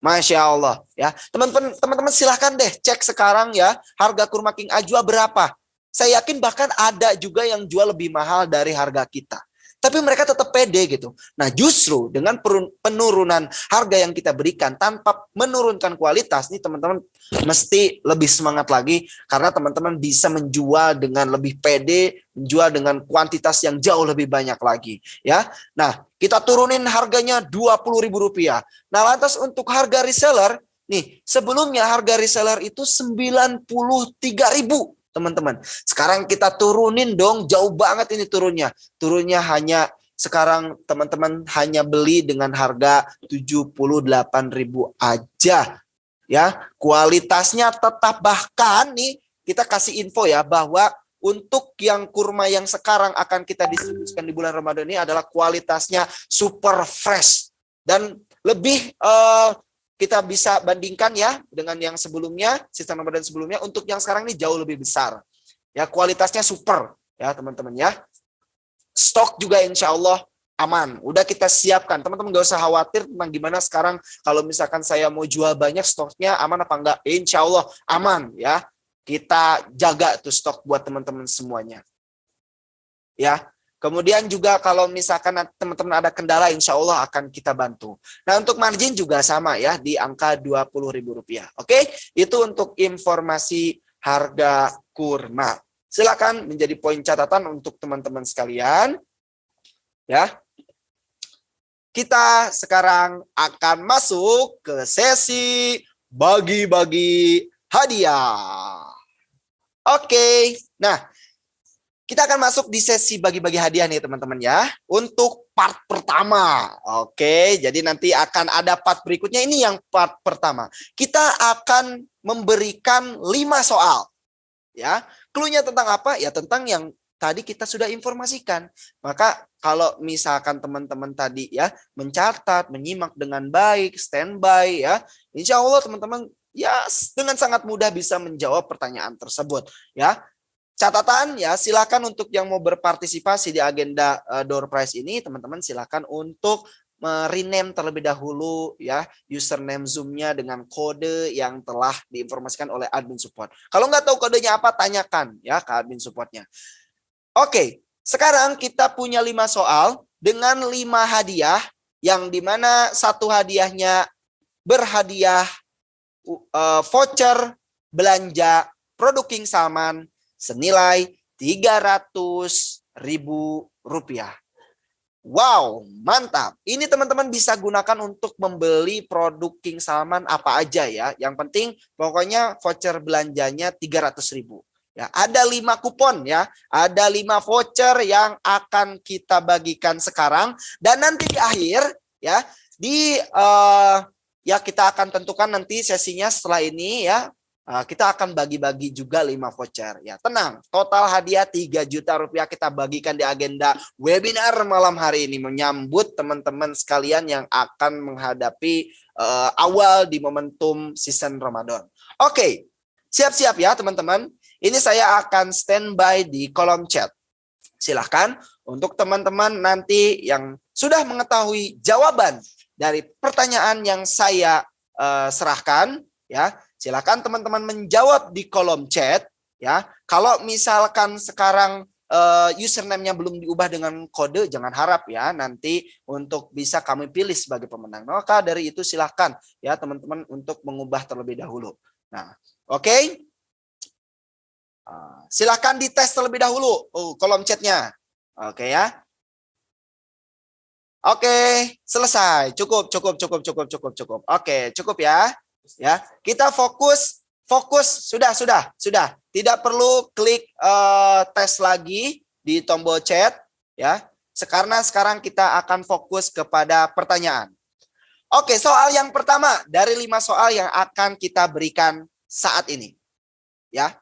Masya Allah ya. Teman-teman silahkan deh cek sekarang ya harga kurma King Ajwa berapa. Saya yakin bahkan ada juga yang jual lebih mahal dari harga kita. Tapi mereka tetap pede gitu. Nah justru dengan penurunan harga yang kita berikan tanpa menurunkan kualitas, nih teman-teman mesti lebih semangat lagi. Karena teman-teman bisa menjual dengan lebih pede, menjual dengan kuantitas yang jauh lebih banyak lagi. Ya, nah kita turunin harganya Rp20.000. Nah lantas untuk harga reseller, nih sebelumnya harga reseller itu Rp93.000. Teman-teman, sekarang kita turunin dong, jauh banget ini turunnya. Turunnya hanya sekarang teman-teman hanya beli dengan harga Rp78.000 aja. Ya, kualitasnya tetap, bahkan nih kita kasih info ya bahwa untuk yang kurma yang sekarang akan kita distribusikan di bulan Ramadan ini adalah kualitasnya super fresh dan lebih kita bisa bandingkan ya dengan yang sebelumnya, sistem Ramadan sebelumnya. Untuk yang sekarang ini jauh lebih besar. Ya, kualitasnya super ya teman-teman ya. Stok juga insya Allah aman. Udah kita siapkan. Teman-teman gak usah khawatir tentang gimana sekarang kalau misalkan saya mau jual banyak, stoknya aman apa enggak. Insya Allah aman ya. Kita jaga tuh stok buat teman-teman semuanya. Ya. Kemudian juga kalau misalkan teman-teman ada kendala, insya Allah akan kita bantu. Nah untuk margin juga sama ya, di angka Rp20.000. Oke, itu untuk informasi harga kurma. Silakan menjadi poin catatan untuk teman-teman sekalian. Ya, kita sekarang akan masuk ke sesi bagi-bagi hadiah. Oke, nah. Kita akan masuk di sesi bagi-bagi hadiah nih teman-teman ya. Untuk part pertama. Oke, jadi nanti akan ada part berikutnya. Ini yang part pertama. Kita akan memberikan 5 soal. Ya, clue-nya tentang apa? Ya tentang yang tadi kita sudah informasikan. Maka kalau misalkan teman-teman tadi ya mencatat, menyimak dengan baik, standby ya, insya Allah teman-teman ya dengan sangat mudah bisa menjawab pertanyaan tersebut ya. Catatan ya, silakan untuk yang mau berpartisipasi di agenda door prize ini, teman-teman silakan untuk rename terlebih dahulu ya username Zoom-nya dengan kode yang telah diinformasikan oleh admin support. Kalau nggak tahu kodenya apa, tanyakan ya ke admin supportnya. Oke, sekarang kita punya 5 soal dengan 5 hadiah yang dimana satu hadiahnya berhadiah voucher belanja produk King Salman senilai Rp300.000. Wow, mantap. Ini teman-teman bisa gunakan untuk membeli produk King Salman apa aja ya. Yang penting pokoknya voucher belanjanya 300.000. Ya, ada 5 kupon ya. Ada 5 voucher yang akan kita bagikan sekarang dan nanti di akhir ya ya kita akan tentukan nanti sesinya setelah ini ya. Kita akan bagi-bagi juga 5 voucher. Ya, tenang, total hadiah 3 juta rupiah kita bagikan di agenda webinar malam hari ini menyambut teman-teman sekalian yang akan menghadapi awal di momentum season Ramadan. Oke, siap-siap ya teman-teman. Ini saya akan standby di kolom chat. Silahkan untuk teman-teman nanti yang sudah mengetahui jawaban dari pertanyaan yang saya serahkan ya. Silakan teman-teman menjawab di kolom chat ya. Kalau misalkan sekarang username-nya belum diubah dengan kode, jangan harap ya nanti untuk bisa kami pilih sebagai pemenang. Maka dari itu silakan ya teman-teman untuk mengubah terlebih dahulu. Nah, oke. Silakan dites terlebih dahulu kolom chatnya. Oke ya. Oke, selesai. Cukup. Oke, cukup ya. Ya, kita fokus sudah. Tidak perlu klik tes lagi di tombol chat ya. Sekarang kita akan fokus kepada pertanyaan. Oke, soal yang pertama dari 5 soal yang akan kita berikan saat ini. Ya.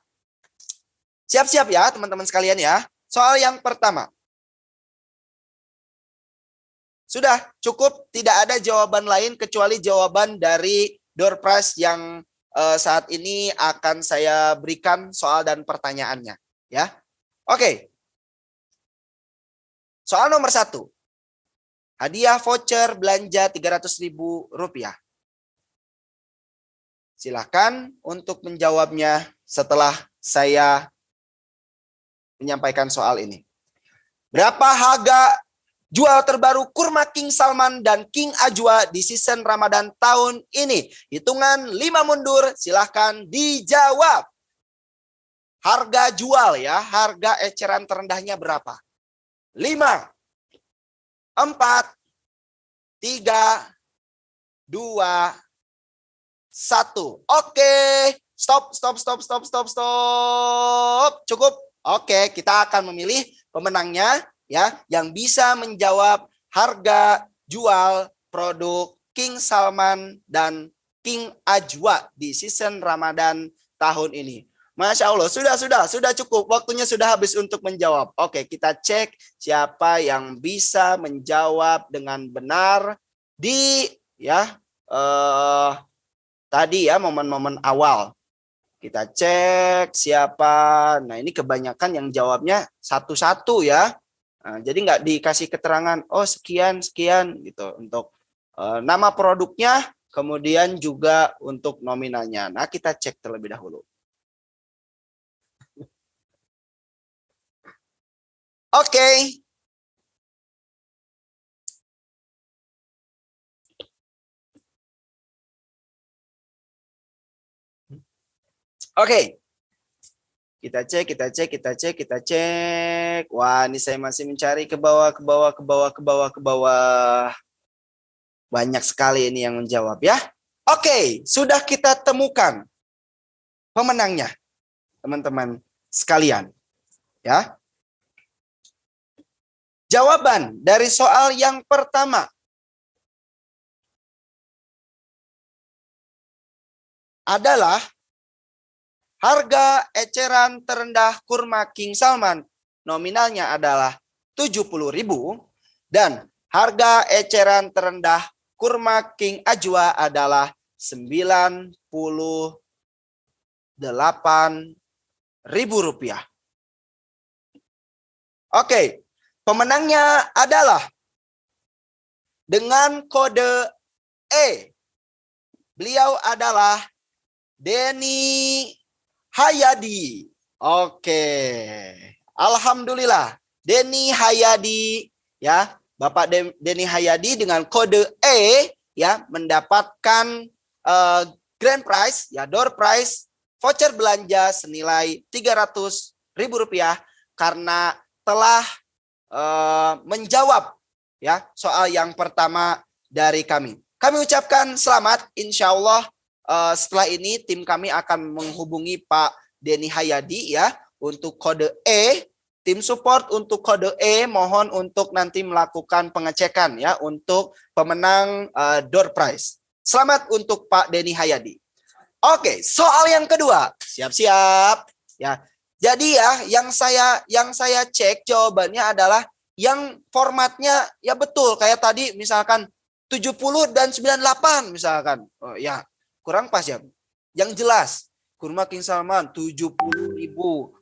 Siap-siap ya teman-teman sekalian ya. Soal yang pertama. Sudah cukup, tidak ada jawaban lain kecuali jawaban dari door prize yang saat ini akan saya berikan soal dan pertanyaannya. Ya, oke. Soal nomor 1. Hadiah voucher belanja Rp300.000. Silakan untuk menjawabnya setelah saya menyampaikan soal ini. Berapa harga jual terbaru kurma King Salman dan King Ajwa di season Ramadan tahun ini? Hitungan 5 mundur, silahkan dijawab. Harga jual ya, harga eceran terendahnya berapa? 5, 4, 3, 2, 1. Oke, stop. Cukup. Oke, kita akan memilih pemenangnya ya, yang bisa menjawab harga jual produk King Salman dan King Ajwa di season Ramadan tahun ini. Masya Allah, sudah cukup. Waktunya sudah habis untuk menjawab. Oke, kita cek siapa yang bisa menjawab dengan benar di ya tadi ya momen-momen awal. Kita cek siapa. Nah, ini kebanyakan yang jawabnya satu-satu ya. Nah, jadi nggak dikasih keterangan, oh sekian gitu untuk nama produknya, kemudian juga untuk nominalnya. Nah, kita cek terlebih dahulu. Oke. Oke. Kita cek. Wah, ini saya masih mencari ke bawah. Banyak sekali ini yang menjawab ya. Oke, sudah kita temukan pemenangnya, teman-teman sekalian. Ya. Jawaban dari soal yang pertama adalah harga eceran terendah kurma King Salman nominalnya adalah 70.000 dan harga eceran terendah kurma King Ajwa adalah 98.000 rupiah. Oke, pemenangnya adalah dengan kode E. Beliau adalah Denny Hayadi. Oke. Alhamdulillah. Denny Hayadi ya, Bapak Denny Hayadi dengan kode E ya mendapatkan grand prize ya, door prize voucher belanja senilai 300.000 rupiah karena telah menjawab ya soal yang pertama dari kami. Kami ucapkan selamat, insya Allah setelah ini tim kami akan menghubungi Pak Denny Hayadi ya untuk kode E. Tim support untuk kode E mohon untuk nanti melakukan pengecekan ya untuk pemenang door prize. Selamat untuk Pak Denny Hayadi. Oke, soal yang kedua. Siap-siap ya. Jadi ya yang saya cek jawabannya adalah yang formatnya ya betul kayak tadi misalkan 70 dan 98 misalkan. Oh ya, kurang pas ya. Yang jelas kurma King Salman 70.000,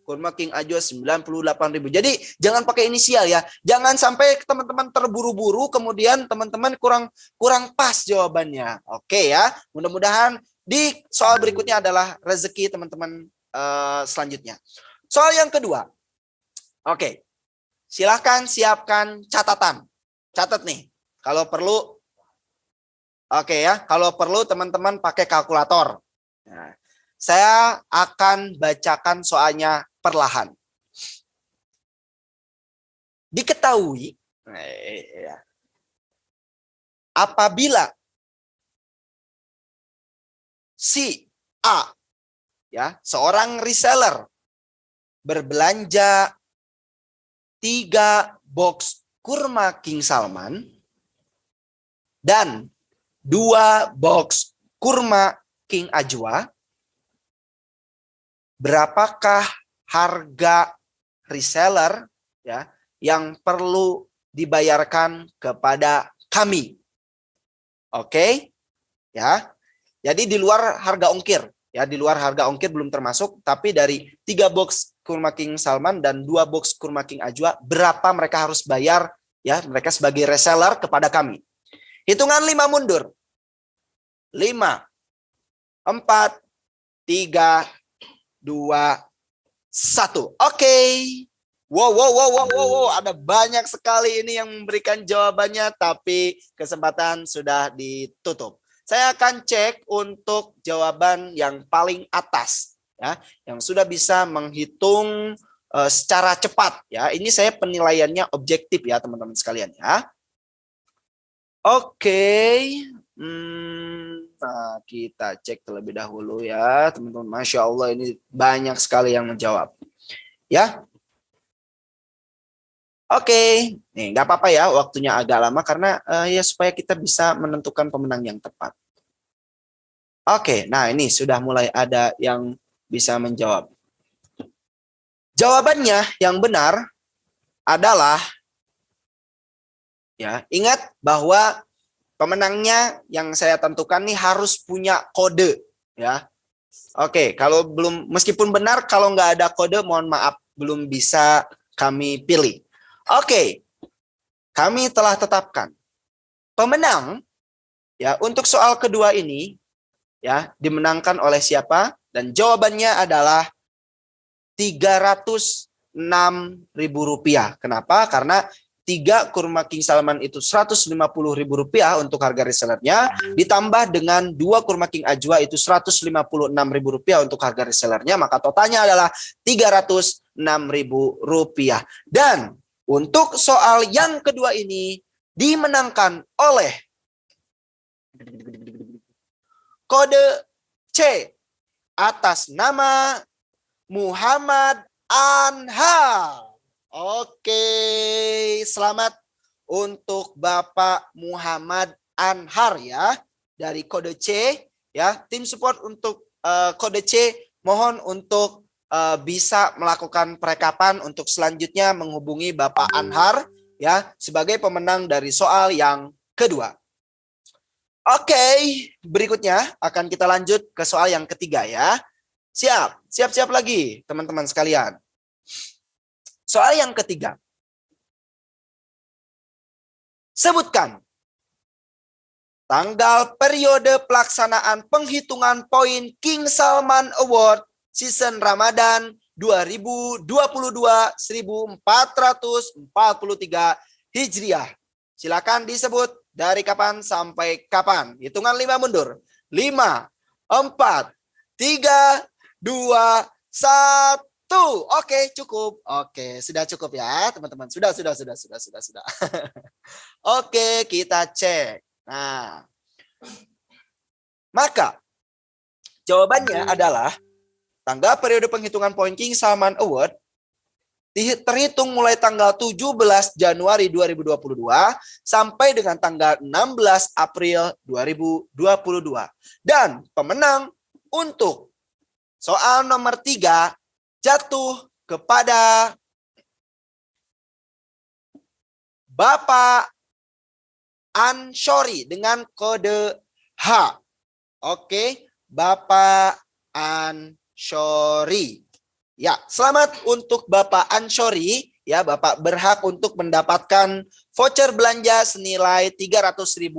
kurma King Ajwa 98.000. Jadi jangan pakai inisial ya. Jangan sampai teman-teman terburu-buru kemudian teman-teman kurang pas jawabannya. Oke ya. Mudah-mudahan di soal berikutnya adalah rezeki teman-teman selanjutnya. Soal yang kedua. Oke. Silahkan siapkan catatan. Catat nih. Kalau perlu. Oke ya. Kalau perlu teman-teman pakai kalkulator. Nah, saya akan bacakan soalnya perlahan. Diketahui apabila si A ya, seorang reseller berbelanja 3 box kurma King Salman dan 2 box kurma King Ajwa, berapakah harga reseller ya yang perlu dibayarkan kepada kami? Oke? Ya. Jadi di luar harga ongkir, ya di luar harga ongkir belum termasuk, tapi dari 3 box kurma King Salman dan 2 box kurma King Ajwa, berapa mereka harus bayar ya mereka sebagai reseller kepada kami? Hitungan 5 mundur. 5, 4, 3, 2, 1. Oke. Wow, ada banyak sekali ini yang memberikan jawabannya, tapi kesempatan sudah ditutup. Saya akan cek untuk jawaban yang paling atas, ya, yang sudah bisa menghitung secara cepat. Ya, ini saya penilaiannya objektif ya teman-teman sekalian ya. Oke. Nah, kita cek terlebih dahulu ya teman-teman. Masya Allah ini banyak sekali yang menjawab. Ya. Oke, nih nggak apa-apa ya waktunya agak lama karena ya supaya kita bisa menentukan pemenang yang tepat. Oke, nah ini sudah mulai ada yang bisa menjawab. Jawabannya yang benar adalah ya, ingat bahwa pemenangnya yang saya tentukan nih harus punya kode ya. Oke, kalau belum meskipun benar kalau nggak ada kode mohon maaf belum bisa kami pilih. Oke, kami telah tetapkan pemenang ya untuk soal kedua ini ya dimenangkan oleh siapa dan jawabannya adalah 306.000 rupiah. Kenapa? Karena 3 kurma King Salman itu 150.000 rupiah untuk harga resellernya, ditambah dengan 2 kurma King Ajwa itu 156.000 rupiah untuk harga resellernya, maka totalnya adalah 306.000 rupiah. Dan untuk soal yang kedua ini dimenangkan oleh kode C atas nama Muhammad Anhar. Oke, selamat untuk Bapak Muhammad Anhar ya dari kode C ya. Tim support untuk kode C mohon untuk bisa melakukan perekapan untuk selanjutnya menghubungi Bapak Anhar ya sebagai pemenang dari soal yang kedua. Oke, berikutnya akan kita lanjut ke soal yang ketiga ya. Siap lagi teman-teman sekalian. Soal yang ketiga. Sebutkan tanggal periode pelaksanaan penghitungan poin King Salman Award season Ramadan 2022-1443 Hijriah. Silakan disebut dari kapan sampai kapan. Hitungan 5 mundur. 5, 4, 3, 2, 1. Oke, cukup. Oke, sudah cukup ya, teman-teman. Sudah. Oke, kita cek. Nah, maka jawabannya adalah tanggal periode penghitungan poin King Salman Award terhitung mulai tanggal 17 Januari 2022 sampai dengan tanggal 16 April 2022. Dan pemenang untuk soal nomor 3 jatuh kepada Bapak Anshori dengan kode H. Oke, Bapak Anshori. Ya, selamat untuk Bapak Anshori. Ya, Bapak berhak untuk mendapatkan voucher belanja senilai Rp300.000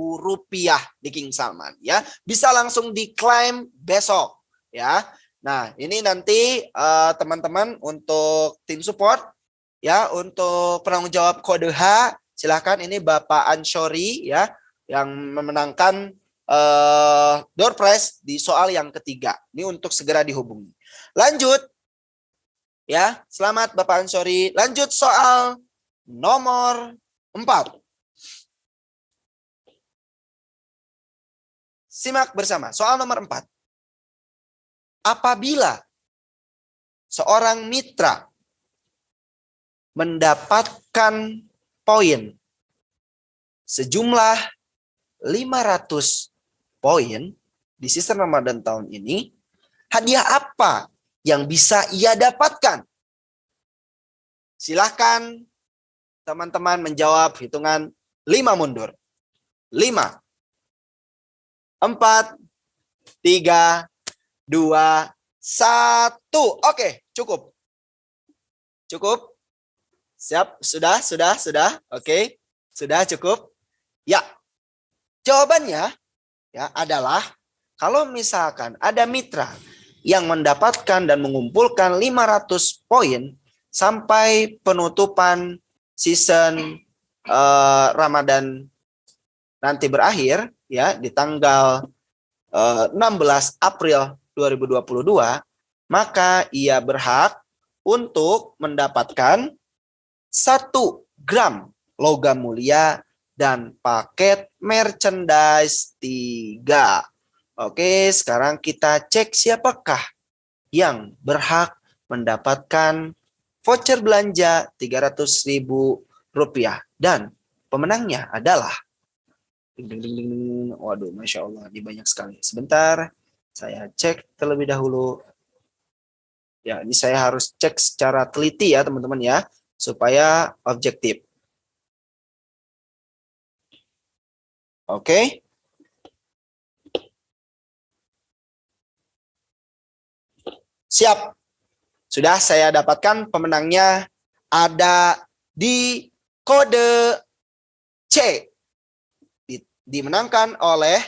di King Salman. Ya, bisa langsung diklaim besok. Ya, nah ini nanti teman-teman untuk tim support, ya untuk penanggung jawab kode H, silakan ini Bapak Anshori ya yang memenangkan door prize di soal yang ketiga. Ini untuk segera dihubungi. Lanjut. Ya, selamat Bapak Anshori. Lanjut soal nomor 4. Simak bersama. Soal nomor 4. Apabila seorang mitra mendapatkan poin sejumlah 500 poin di season Ramadan tahun ini, hadiah apa yang bisa ia dapatkan? Silahkan teman-teman menjawab, hitungan 5 mundur. 5, 4, 3, 2, 1. Oke, cukup. Cukup? Siap? Sudah? Oke. Sudah cukup? Ya. Jawabannya ya adalah kalau misalkan ada mitra yang mendapatkan dan mengumpulkan 500 poin sampai penutupan season Ramadan nanti berakhir ya di tanggal 16 April 2022, maka ia berhak untuk mendapatkan 1 gram logam mulia dan paket merchandise 3. Oke, sekarang kita cek siapakah yang berhak mendapatkan voucher belanja Rp300.000 dan pemenangnya adalah waduh, Masya Allah, ini banyak sekali. Sebentar, saya cek terlebih dahulu. Ya, ini saya harus cek secara teliti ya teman-teman ya, supaya objektif. Oke. Siap. Sudah saya dapatkan pemenangnya ada di kode C. Dimenangkan oleh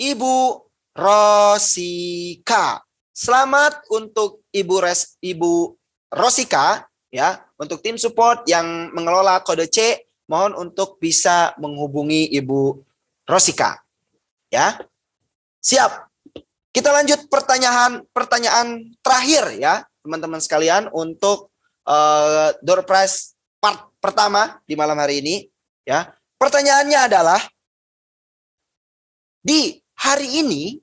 Ibu Rosika. Selamat untuk Ibu Rosika ya, untuk tim support yang mengelola kode C, mohon untuk bisa menghubungi Ibu Rosika. Ya. Siap. Kita lanjut pertanyaan terakhir ya, teman-teman sekalian, untuk door prize part pertama di malam hari ini ya. Pertanyaannya adalah, di hari ini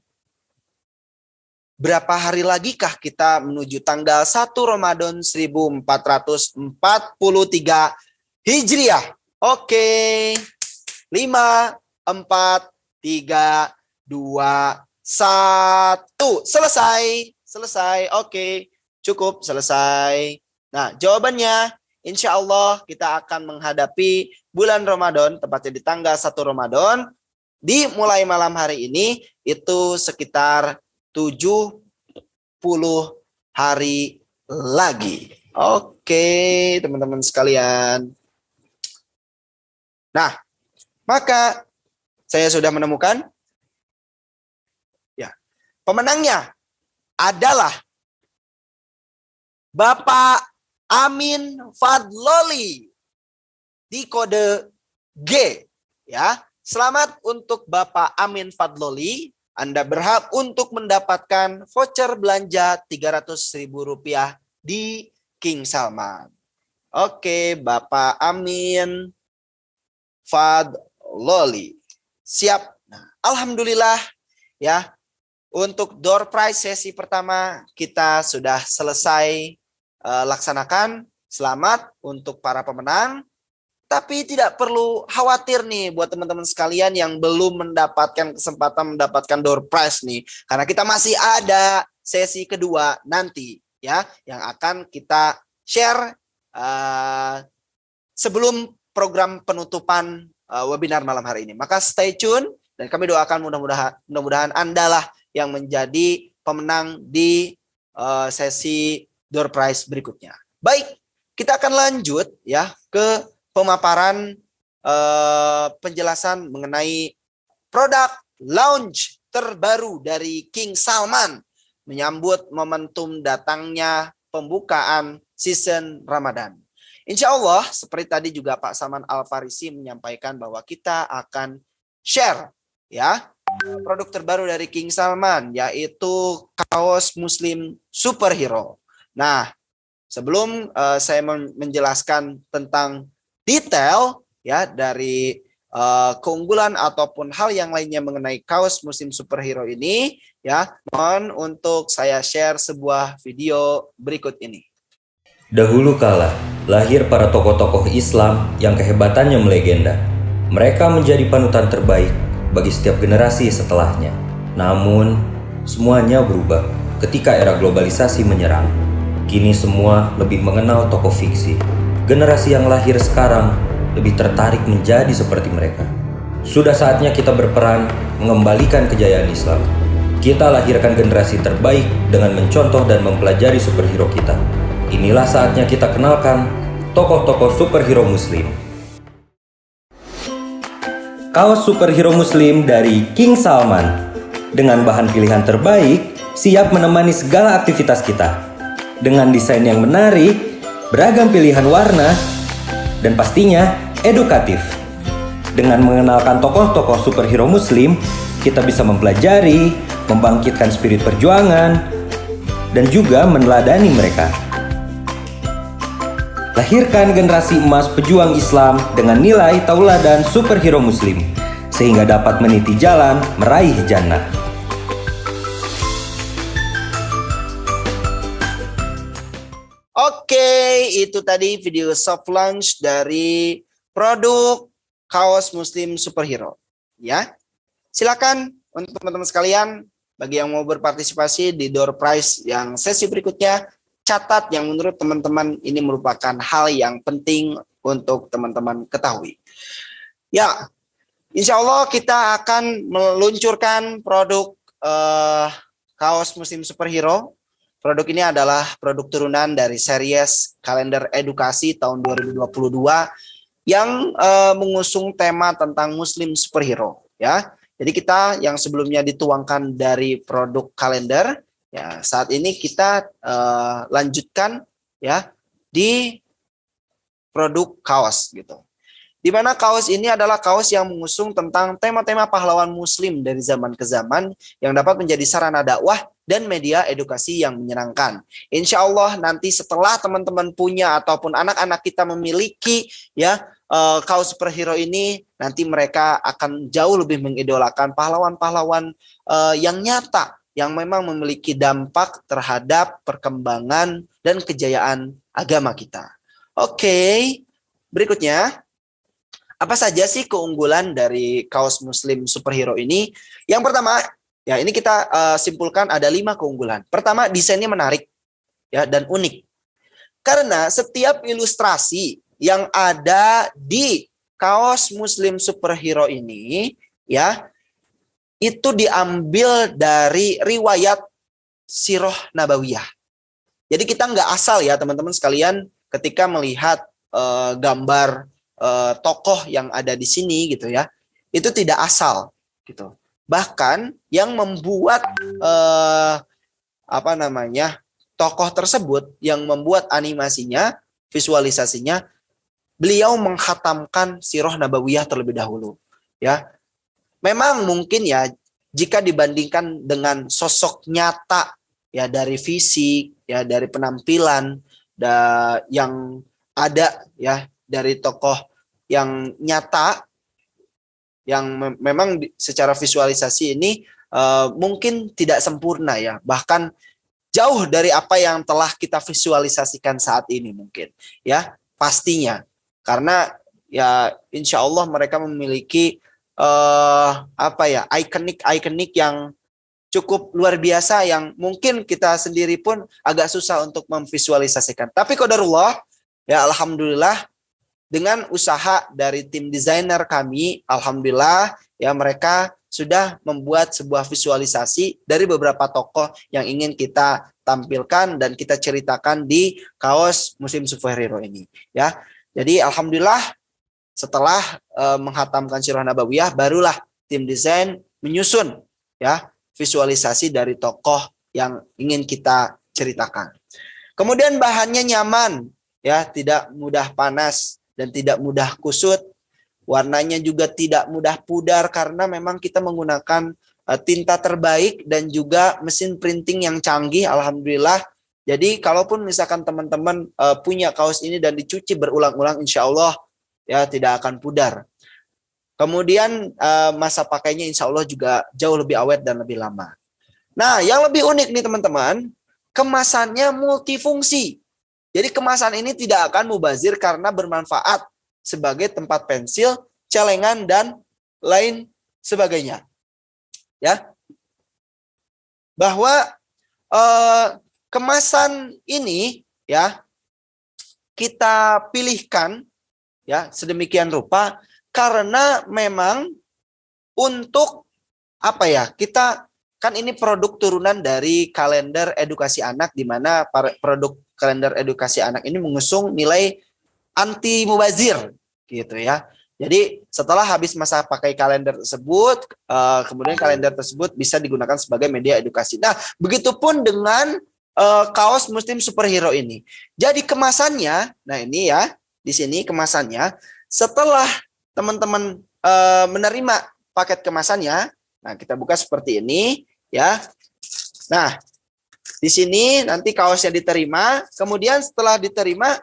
berapa hari lagikah kita menuju tanggal 1 Ramadan 1443 Hijriah? Oke. 5, 4, 3, 2, 1. Selesai. Oke. Cukup, selesai. Nah, jawabannya insya Allah kita akan menghadapi bulan Ramadan, tepatnya di tanggal 1 Ramadan. Dimulai malam hari ini itu sekitar 70 hari lagi. Oke, teman-teman sekalian. Nah, maka saya sudah menemukan ya, pemenangnya adalah Bapak Amin Fadloli di kode G, ya. Selamat untuk Bapak Amin Fadloli. Anda berhak untuk mendapatkan voucher belanja Rp300.000 di King Salman. Oke, Bapak Amin Fadloli. Siap. Nah, alhamdulillah ya. Untuk door prize sesi pertama kita sudah selesai laksanakan. Selamat untuk para pemenang. Tapi tidak perlu khawatir nih buat teman-teman sekalian yang belum mendapatkan kesempatan mendapatkan door prize nih. Karena kita masih ada sesi kedua nanti ya yang akan kita share sebelum program penutupan webinar malam hari ini. Maka stay tune dan kami doakan mudah-mudahan Anda lah yang menjadi pemenang di sesi door prize berikutnya. Baik, kita akan lanjut ya ke pemaparan penjelasan mengenai produk launch terbaru dari King Salman menyambut momentum datangnya pembukaan season Ramadan. Insya Allah, seperti tadi juga Pak Salman Al-Farisi menyampaikan bahwa kita akan share ya produk terbaru dari King Salman, yaitu kaos Muslim Superhero. Nah, sebelum saya menjelaskan tentang detail ya dari keunggulan ataupun hal yang lainnya mengenai kaos Muslim Superhero ini, ya, mohon untuk saya share sebuah video berikut ini. Dahulu kala, lahir para tokoh-tokoh Islam yang kehebatannya melegenda. Mereka menjadi panutan terbaik bagi setiap generasi setelahnya. Namun, semuanya berubah ketika era globalisasi menyerang. Kini semua lebih mengenal tokoh fiksi. Generasi yang lahir sekarang lebih tertarik menjadi seperti mereka. Sudah saatnya kita berperan mengembalikan kejayaan Islam. Kita lahirkan generasi terbaik dengan mencontoh dan mempelajari superhero kita. Inilah saatnya kita kenalkan tokoh-tokoh superhero Muslim. Kaos superhero Muslim dari King Salman dengan bahan pilihan terbaik siap menemani segala aktivitas kita. Dengan desain yang menarik, beragam pilihan warna, dan pastinya edukatif. Dengan mengenalkan tokoh-tokoh superhero Muslim, kita bisa mempelajari, membangkitkan spirit perjuangan, dan juga meneladani mereka. Lahirkan generasi emas pejuang Islam dengan nilai tauladan superhero Muslim, sehingga dapat meniti jalan meraih jannah. Oke, itu tadi video soft launch dari produk kaos Muslim Superhero. Ya, silakan untuk teman-teman sekalian bagi yang mau berpartisipasi di door prize yang sesi berikutnya, catat yang menurut teman-teman ini merupakan hal yang penting untuk teman-teman ketahui. Ya, insya Allah kita akan meluncurkan produk kaos Muslim Superhero. Produk ini adalah produk turunan dari series kalender edukasi tahun 2022 yang mengusung tema tentang Muslim Superhero. Ya, jadi kita yang sebelumnya dituangkan dari produk kalender, ya saat ini kita lanjutkan ya di produk kaos gitu. Di mana kaos ini adalah kaos yang mengusung tentang tema-tema pahlawan Muslim dari zaman ke zaman yang dapat menjadi sarana dakwah dan media edukasi yang menyenangkan. Insya Allah nanti setelah teman-teman punya ataupun anak-anak kita memiliki ya kaos superhero ini, nanti mereka akan jauh lebih mengidolakan pahlawan-pahlawan yang nyata, yang memang memiliki dampak terhadap perkembangan dan kejayaan agama kita. Oke, berikutnya. Apa saja sih keunggulan dari kaos Muslim Superhero ini? Yang pertama, ya ini kita simpulkan ada 5 keunggulan. Pertama, desainnya menarik. ya dan unik. Karena setiap ilustrasi yang ada di kaos Muslim Superhero ini ya itu diambil dari riwayat Sirah Nabawiyah. Jadi kita nggak asal ya teman-teman sekalian ketika melihat gambar tokoh yang ada di sini gitu ya. Itu tidak asal gitu. Bahkan yang membuat tokoh tersebut, yang membuat animasinya, visualisasinya, beliau menghatamkan Sirah Nabawiyah terlebih dahulu ya. Memang mungkin ya jika dibandingkan dengan sosok nyata ya dari fisik ya dari penampilan yang ada ya dari tokoh yang nyata yang memang secara visualisasi ini mungkin tidak sempurna ya, bahkan jauh dari apa yang telah kita visualisasikan saat ini mungkin ya pastinya, karena ya insya Allah mereka memiliki ikonik yang cukup luar biasa yang mungkin kita sendiri pun agak susah untuk memvisualisasikan. Tapi qadarullah ya alhamdulillah dengan usaha dari tim desainer kami, alhamdulillah ya mereka sudah membuat sebuah visualisasi dari beberapa tokoh yang ingin kita tampilkan dan kita ceritakan di kaos Muslim Superhero ini ya. Jadi alhamdulillah setelah menghatamkan Sirah Nabawiyah barulah tim desain menyusun ya visualisasi dari tokoh yang ingin kita ceritakan. Kemudian bahannya nyaman ya, tidak mudah panas dan tidak mudah kusut. Warnanya juga tidak mudah pudar karena memang kita menggunakan tinta terbaik dan juga mesin printing yang canggih alhamdulillah. Jadi kalaupun misalkan teman-teman punya kaos ini dan dicuci berulang-ulang insya Allah ya tidak akan pudar. Kemudian masa pakainya insya Allah juga jauh lebih awet dan lebih lama. Nah yang lebih unik nih teman-teman, kemasannya multifungsi. Jadi kemasan ini tidak akan mubazir karena bermanfaat sebagai tempat pensil, celengan, dan lain sebagainya. Ya, bahwa kemasan ini ya kita pilihkan ya sedemikian rupa karena memang untuk kita kan ini produk turunan dari kalender edukasi anak, di mana produk kalender edukasi anak ini mengusung nilai anti mubazir gitu ya. Jadi setelah habis masa pakai kalender tersebut, kemudian kalender tersebut bisa digunakan sebagai media edukasi. Nah, begitupun dengan kaos Muslim Superhero ini. Jadi kemasannya, nah ini ya, di sini kemasannya setelah teman-teman menerima paket kemasannya, nah kita buka seperti ini ya. Nah, di sini nanti kaosnya diterima, kemudian setelah diterima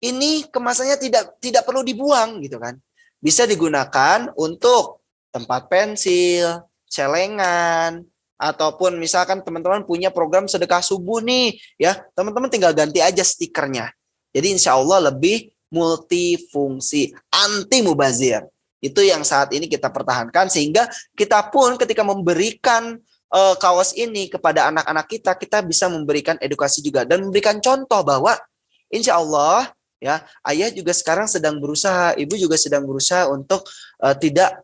ini kemasannya tidak perlu dibuang gitu kan. Bisa digunakan untuk tempat pensil, celengan, ataupun misalkan teman-teman punya program sedekah subuh nih ya, teman-teman tinggal ganti aja stikernya. Jadi insya Allah lebih multifungsi, anti mubazir. Itu yang saat ini kita pertahankan sehingga kita pun ketika memberikan kaos ini kepada anak-anak kita, kita bisa memberikan edukasi juga dan memberikan contoh bahwa insya Allah ya ayah juga sekarang sedang berusaha, ibu juga sedang berusaha untuk tidak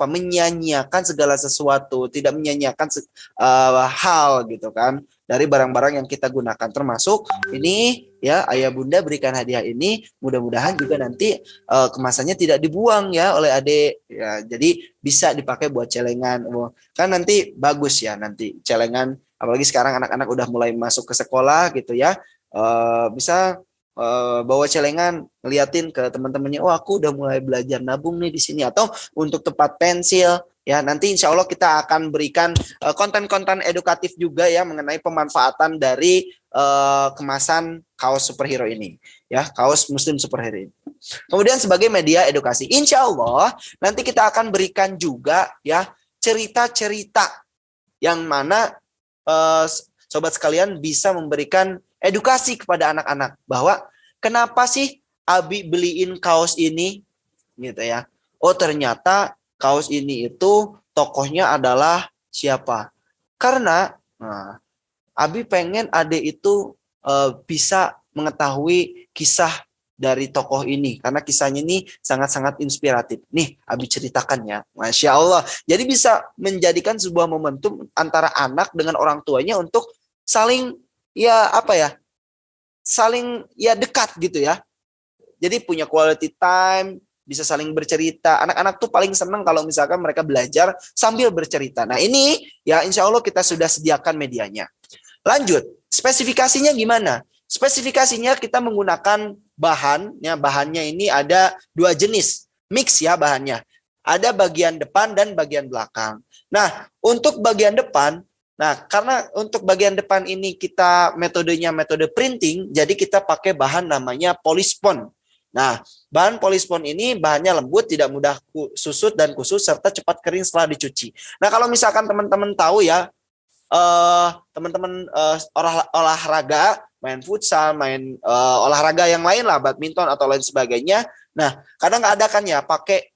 menyanyiakan segala sesuatu, tidak menyanyiakan hal gitu kan dari barang-barang yang kita gunakan, termasuk ini ya ayah bunda berikan hadiah ini, mudah-mudahan juga nanti kemasannya tidak dibuang ya oleh adik ya, jadi bisa dipakai buat celengan kan nanti bagus ya nanti celengan, apalagi sekarang anak-anak udah mulai masuk ke sekolah gitu ya, bisa bawa celengan, ngeliatin ke teman-temannya, oh aku udah mulai belajar nabung nih di sini, atau untuk tempat pensil ya, nanti insya Allah kita akan berikan konten-konten edukatif juga ya mengenai pemanfaatan dari kemasan kaos superhero ini ya, kaos Muslim Superhero ini. Kemudian sebagai media edukasi, insya Allah nanti kita akan berikan juga ya cerita-cerita yang mana sobat sekalian bisa memberikan edukasi kepada anak-anak bahwa kenapa sih Abi beliin kaos ini gitu ya. Oh ternyata kaos ini itu tokohnya adalah siapa. Karena Abi pengen Ade itu bisa mengetahui kisah dari tokoh ini karena kisahnya ini sangat-sangat inspiratif. Nih, Abi ceritakan ya. Masya Allah. Jadi bisa menjadikan sebuah momentum antara anak dengan orang tuanya untuk saling ya apa ya? Saling ya dekat gitu ya. Jadi punya quality time, bisa saling bercerita. Anak-anak tuh paling senang kalau misalkan mereka belajar sambil bercerita. Nah, ini ya insya Allah kita sudah sediakan medianya. Lanjut, spesifikasinya gimana? Spesifikasinya kita menggunakan bahannya ini ada 2 jenis, mix ya bahannya. Ada bagian depan dan bagian belakang. Nah, untuk bagian depan, karena untuk bagian depan ini kita metodenya metode printing, jadi kita pakai bahan namanya polyspon. Nah, bahan polyspon ini bahannya lembut, tidak mudah susut dan kusut, serta cepat kering setelah dicuci. Nah, kalau misalkan teman-teman tahu ya, teman-teman olahraga, main futsal, main olahraga yang lain lah, badminton atau lain sebagainya. Nah, kadang nggak ada kan ya pakai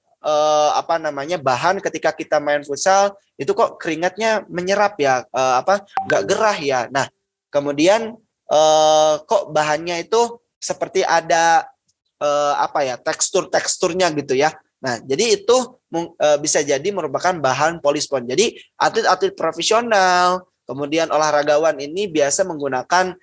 bahan ketika kita main futsal itu kok keringatnya menyerap ya, nggak gerah ya. Nah, kemudian kok bahannya itu seperti ada teksturnya gitu ya. Nah, jadi itu bisa jadi merupakan bahan polyspon. Jadi atlet-atlet profesional, kemudian olahragawan ini biasa menggunakan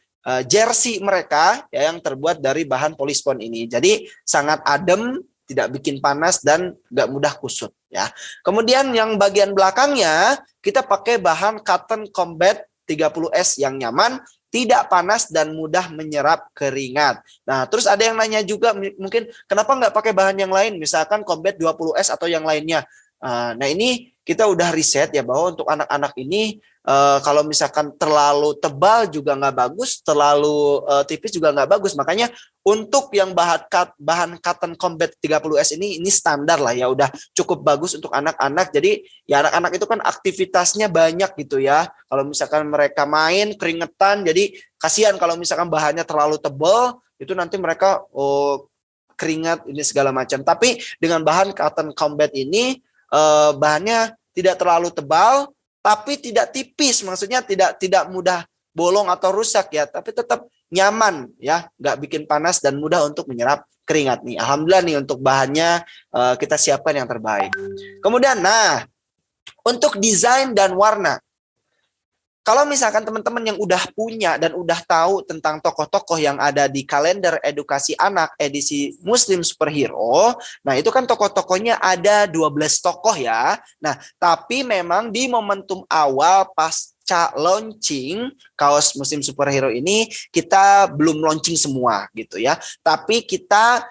jersey mereka ya yang terbuat dari bahan polyspon ini. Jadi sangat adem, tidak bikin panas dan nggak mudah kusut ya. Kemudian yang bagian belakangnya kita pakai bahan cotton combat 30S yang nyaman, tidak panas dan mudah menyerap keringat. Nah, terus ada yang nanya juga mungkin kenapa nggak pakai bahan yang lain, misalkan Combat 20S atau yang lainnya. Nah, ini kita udah riset ya bahwa untuk anak-anak ini kalau misalkan terlalu tebal juga nggak bagus, terlalu tipis juga nggak bagus. Makanya untuk yang bahan cotton combat 30S ini standar lah ya, udah cukup bagus untuk anak-anak. Jadi ya anak-anak itu kan aktivitasnya banyak gitu ya. Kalau misalkan mereka main keringetan, jadi kasihan kalau misalkan bahannya terlalu tebal, itu nanti mereka keringat ini segala macam. Tapi dengan bahan cotton combat ini bahannya tidak terlalu tebal, tapi tidak tipis, maksudnya tidak mudah bolong atau rusak ya, tapi tetap nyaman ya, nggak bikin panas dan mudah untuk menyerap keringat nih. Alhamdulillah nih untuk bahannya kita siapkan yang terbaik. Kemudian, untuk desain dan warna. Kalau misalkan teman-teman yang udah punya dan udah tahu tentang tokoh-tokoh yang ada di kalender edukasi anak edisi Muslim Superhero, nah itu kan tokoh-tokohnya ada 12 tokoh ya. Nah, tapi memang di momentum awal pasca launching kaos Muslim Superhero ini kita belum launching semua gitu ya. Tapi kita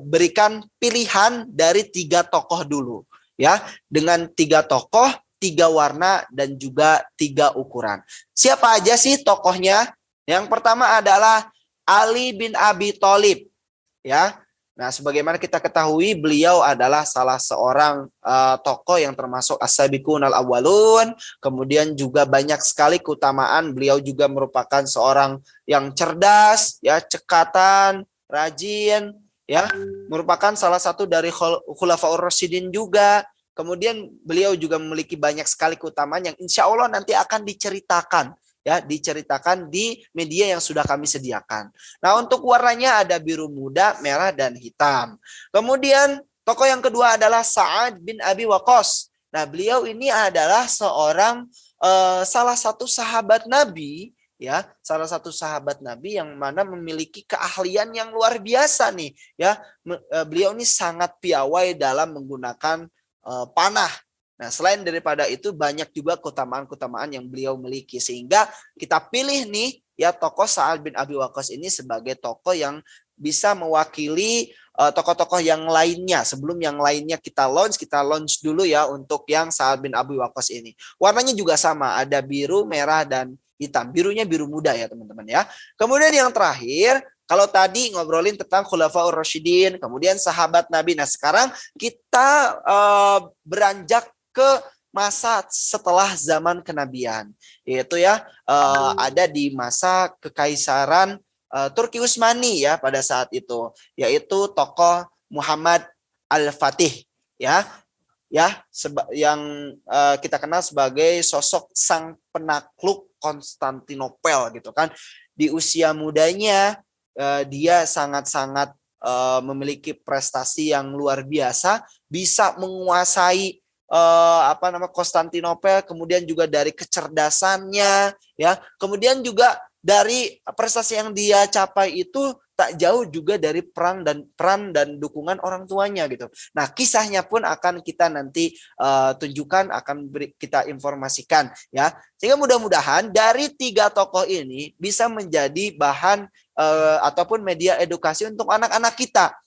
berikan pilihan dari 3 tokoh dulu ya. Dengan 3 tokoh, 3 warna dan juga 3 ukuran. Siapa aja sih tokohnya? Yang pertama adalah Ali bin Abi Thalib ya. Nah, sebagaimana kita ketahui beliau adalah salah seorang tokoh yang termasuk as-sabiqun al-awwalun, kemudian juga banyak sekali keutamaan. Beliau juga merupakan seorang yang cerdas ya, cekatan, rajin ya, merupakan salah satu dari Khulafaur Rasyidin juga. Kemudian beliau juga memiliki banyak sekali keutamaan yang insya Allah nanti akan diceritakan di media yang sudah kami sediakan. Nah, untuk warnanya ada biru muda, merah, dan hitam. Kemudian tokoh yang kedua adalah Sa'ad bin Abi Waqqas. Nah, beliau ini adalah seorang salah satu sahabat Nabi ya, salah satu sahabat Nabi yang mana memiliki keahlian yang luar biasa nih ya. Beliau ini sangat piawai dalam menggunakan panah. Nah, selain daripada itu banyak juga keutamaan-keutamaan yang beliau miliki, sehingga kita pilih nih ya tokoh Sa'ad bin Abi Waqqas ini sebagai tokoh yang bisa mewakili tokoh-tokoh yang lainnya. Sebelum yang lainnya kita launch dulu ya untuk yang Sa'ad bin Abi Waqqas ini. Warnanya juga sama, ada biru, merah, dan hitam. Birunya biru muda ya teman-teman ya. Kemudian yang terakhir, kalau tadi ngobrolin tentang Khulafaur Rasyidin, kemudian sahabat Nabi. Nah, sekarang kita beranjak ke masa setelah zaman kenabian. Yaitu ya ada di masa kekaisaran Turki Utsmani ya pada saat itu. Yaitu tokoh Muhammad Al-Fatih ya. ya yang kita kenal sebagai sosok sang penakluk Konstantinopel gitu kan. Di usia mudanya dia sangat-sangat memiliki prestasi yang luar biasa, bisa menguasai Konstantinopel, kemudian juga dari kecerdasannya, ya, kemudian juga dari prestasi yang dia capai itu tak jauh juga dari peran dan dukungan orang tuanya gitu. Nah, kisahnya pun akan kita nanti tunjukkan, akan kita informasikan ya. Sehingga mudah-mudahan dari 3 tokoh ini bisa menjadi bahan ataupun media edukasi untuk anak-anak kita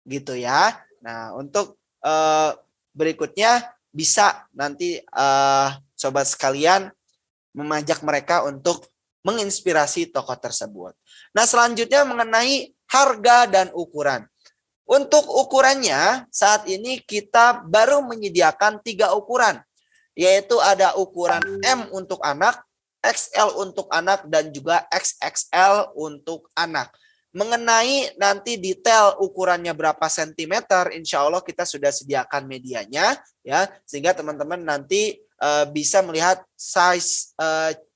gitu ya. Nah, untuk berikutnya bisa nanti sobat sekalian memajak mereka untuk menginspirasi tokoh tersebut. Nah, selanjutnya mengenai harga dan ukuran. Untuk ukurannya, saat ini kita baru menyediakan 3 ukuran, yaitu ada ukuran M untuk anak, XL untuk anak, dan juga XXL untuk anak. Mengenai nanti detail ukurannya berapa sentimeter, insya Allah kita sudah sediakan medianya, ya, sehingga teman-teman nanti bisa melihat size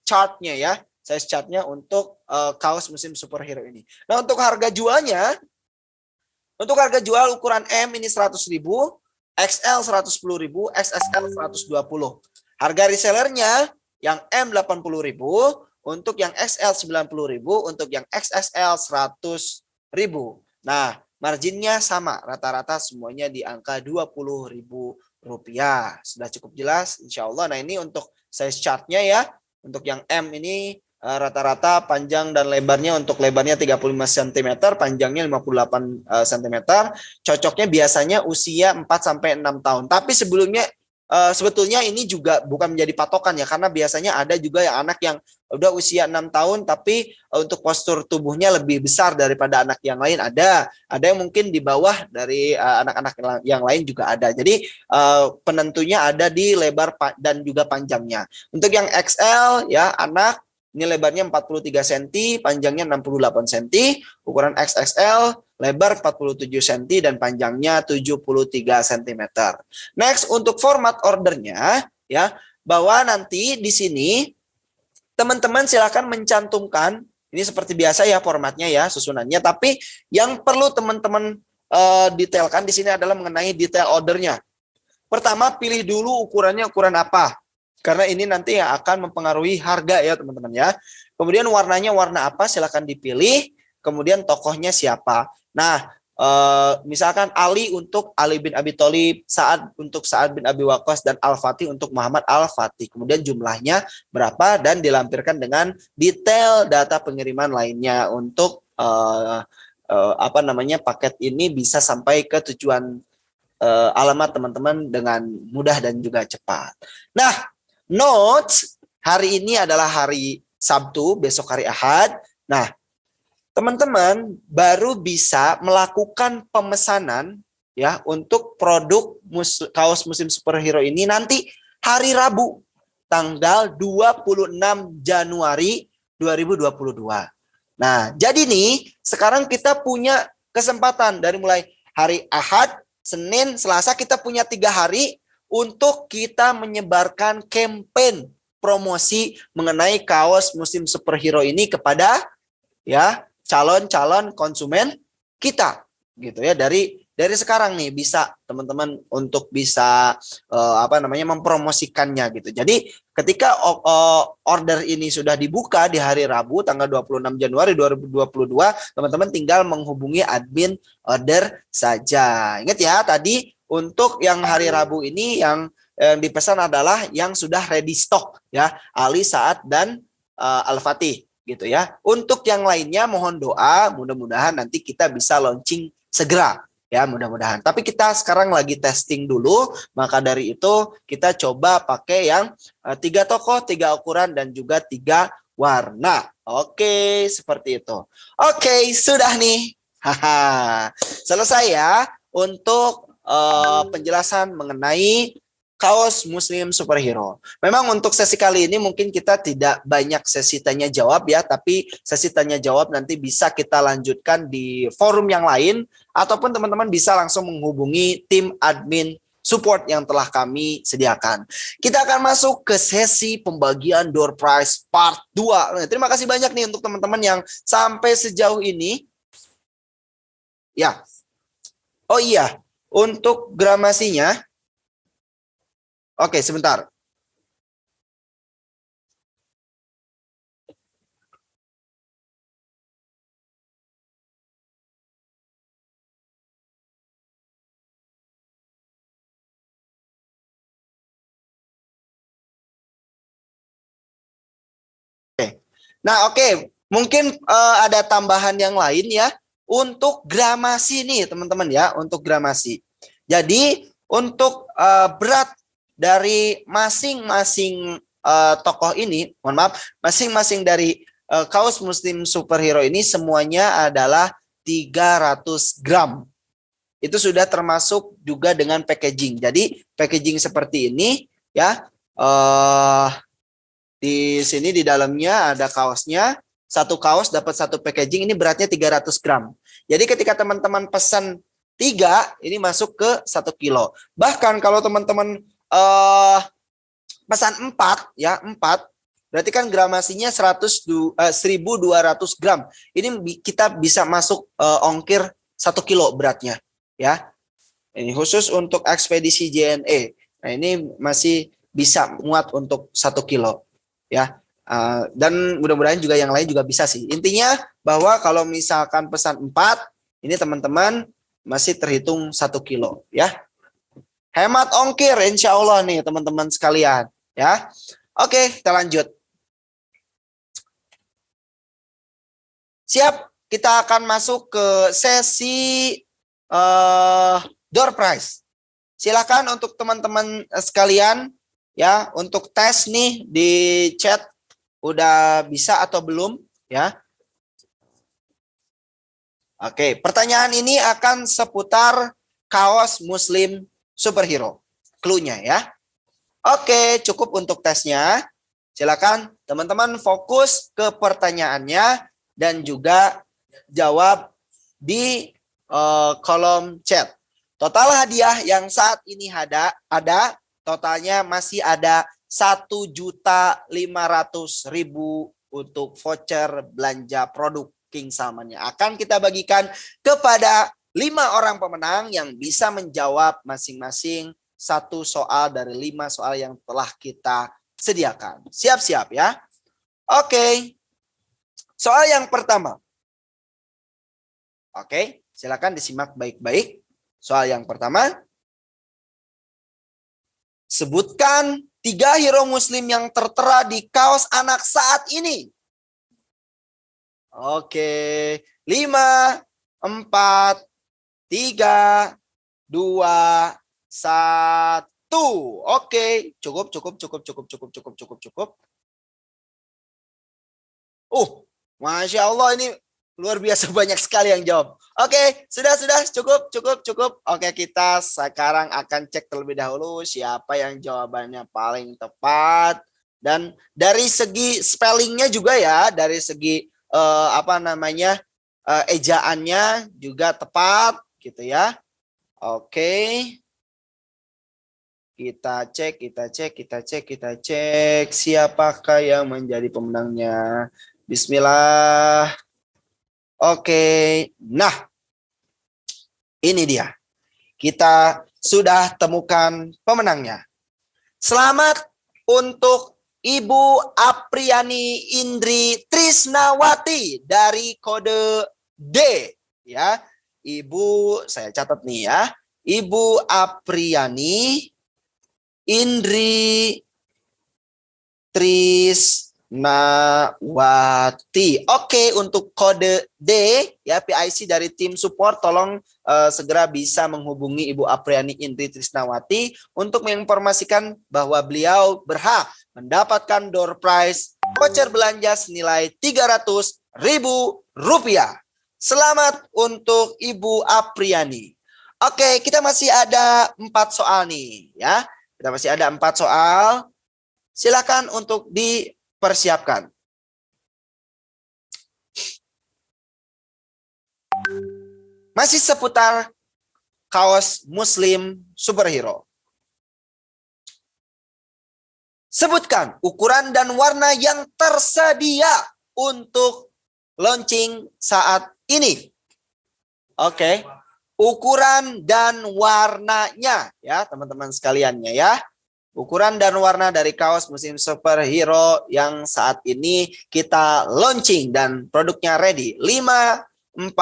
chartnya ya. Size chartnya untuk kaos musim superhero ini. Nah, untuk harga jualnya, untuk harga jual ukuran M ini 100.000, XL 110.000, XXL 120. Harga resellernya yang M 80.000, untuk yang XL 90.000, untuk yang XXL 100.000. Nah, marginnya sama, rata-rata semuanya di angka Rp20.000. Sudah cukup jelas, insya Allah. Nah, ini untuk size chartnya ya. Untuk yang M ini rata-rata panjang dan lebarnya, untuk lebarnya 35 cm, panjangnya 58 cm. Cocoknya biasanya usia 4-6 tahun. Tapi sebetulnya ini juga bukan menjadi patokan ya, karena biasanya ada juga yang anak yang udah usia 6 tahun tapi untuk postur tubuhnya lebih besar daripada anak yang lain, ada yang mungkin di bawah dari anak-anak yang lain juga ada. Jadi penentunya ada di lebar dan juga panjangnya. Untuk yang XL ya, anak ini lebarnya 43 cm, panjangnya 68 cm. Ukuran XXL, lebar 47 cm dan panjangnya 73 cm. Next, untuk format ordernya ya, bahwa nanti di sini teman-teman silakan mencantumkan, ini seperti biasa ya formatnya ya, susunannya, tapi yang perlu teman-teman detailkan di sini adalah mengenai detail ordernya. Pertama, pilih dulu ukurannya ukuran apa, karena ini nanti yang akan mempengaruhi harga ya teman-teman ya. Kemudian warnanya warna apa, silakan dipilih. Kemudian tokohnya siapa. Nah, misalkan Ali untuk Ali bin Abi Thalib, Sa'ad untuk Sa'ad bin Abi Waqqas, dan Al-Fatih untuk Muhammad Al-Fatih. Kemudian jumlahnya berapa dan dilampirkan dengan detail data pengiriman lainnya untuk paket ini bisa sampai ke tujuan alamat teman-teman dengan mudah dan juga cepat. Nah, notes, hari ini adalah hari Sabtu, besok hari Ahad. Nah, teman-teman baru bisa melakukan pemesanan ya untuk produk kaos musim superhero ini nanti hari Rabu, tanggal 26 Januari 2022. Nah, jadi nih sekarang kita punya kesempatan dari mulai hari Ahad, Senin, Selasa, kita punya 3 hari untuk kita menyebarkan campaign promosi mengenai kaos musim superhero ini kepada ya calon-calon konsumen kita gitu ya. Dari sekarang nih bisa teman-teman untuk bisa mempromosikannya gitu. Jadi ketika order ini sudah dibuka di hari Rabu tanggal 26 Januari 2022, teman-teman tinggal menghubungi admin order saja. Ingat ya, tadi untuk yang hari Rabu ini yang dipesan adalah yang sudah ready stock ya, Ali, Sa'ad, dan Al-Fatih gitu ya. Untuk yang lainnya mohon doa, mudah-mudahan nanti kita bisa launching segera ya, mudah-mudahan. Tapi kita sekarang lagi testing dulu, maka dari itu kita coba pakai yang 3 tokoh, 3 ukuran, dan juga 3 warna. Oke, seperti itu. Oke, sudah nih. Selesai ya untuk penjelasan mengenai kaos muslim superhero. Memang untuk sesi kali ini mungkin kita tidak banyak sesi tanya jawab ya, tapi sesi tanya jawab nanti bisa kita lanjutkan di forum yang lain, ataupun teman-teman bisa langsung menghubungi tim admin support yang telah kami sediakan. Kita akan masuk ke sesi pembagian door prize part 2. Terima kasih banyak nih untuk teman-teman yang sampai sejauh ini. Ya. Oh iya, untuk gramasinya. Oke, sebentar. Nah, oke. Mungkin ada tambahan yang lain ya untuk gramasi nih, teman-teman ya, untuk gramasi. Jadi, untuk berat dari masing-masing tokoh ini, mohon maaf, masing-masing dari kaos Muslim Superhero ini semuanya adalah 300 gram. Itu sudah termasuk juga dengan packaging. Jadi, packaging seperti ini ya, di sini di dalamnya ada kaosnya. Satu kaos dapat satu packaging, ini beratnya 300 gram. Jadi ketika teman-teman pesan 3, ini masuk ke 1 kilo. Bahkan kalau teman-teman pesan 4, ya 4, berarti kan gramasinya 1.200 gram. Ini kita bisa masuk ongkir 1 kilo beratnya. Ya, ini khusus untuk ekspedisi JNE. Nah ini masih bisa muat untuk 1 kilo. Ya, dan mudah-mudahan juga yang lain juga bisa sih. Intinya bahwa kalau misalkan pesan 4, ini teman-teman masih terhitung 1 kilo ya. Hemat ongkir insya Allah nih teman-teman sekalian ya. Oke, kita lanjut. Siap, kita akan masuk ke sesi door prize. Silakan untuk teman-teman sekalian ya, untuk tes nih di chat udah bisa atau belum ya. Oke, pertanyaan ini akan seputar kaos Muslim Superhero. Clue-nya ya. Oke, cukup untuk tesnya. Silakan teman-teman fokus ke pertanyaannya dan juga jawab di kolom chat. Total hadiah yang saat ini ada totalnya masih ada 1.500.000 untuk voucher belanja produk King Salman yang akan kita bagikan kepada 5 orang pemenang yang bisa menjawab masing-masing 1 soal dari 5 soal yang telah kita sediakan. Siap-siap ya. Oke. Soal yang pertama. Oke, silakan disimak baik-baik. Soal yang pertama. Sebutkan 3 hero muslim yang tertera di kaos anak saat ini. Oke, 5, 4, 3, 2, 1. Oke, cukup. Masya Allah ini luar biasa banyak sekali yang jawab. Oke, sudah, cukup. Oke, kita sekarang akan cek terlebih dahulu siapa yang jawabannya paling tepat. Dan dari segi spellingnya juga ya, dari segi ejaannya juga tepat gitu ya. Oke. Kita cek siapakah yang menjadi pemenangnya. Bismillah. Oke. Nah, ini dia. Kita sudah temukan pemenangnya. Selamat untuk Ibu Apriani Indri Trisnawati dari kode D ya. Ibu, saya catat nih ya. Ibu Apriani Indri Trisnawati. Oke, untuk kode D ya, PIC dari tim support tolong segera bisa menghubungi Ibu Apriani Indri Trisnawati untuk menginformasikan bahwa beliau berhak mendapatkan door prize voucher belanja senilai Rp300.000. Selamat untuk Ibu Apriani. Oke, kita masih ada 4 soal nih ya. Kita masih ada 4 soal. Silakan untuk dipersiapkan. Masih seputar kaos Muslim Superhero. Sebutkan ukuran dan warna yang tersedia untuk launching saat ini. Oke. Ukuran dan warnanya ya teman-teman sekaliannya ya. Ukuran dan warna dari kaos musim superhero yang saat ini kita launching dan produknya ready. 5, 4,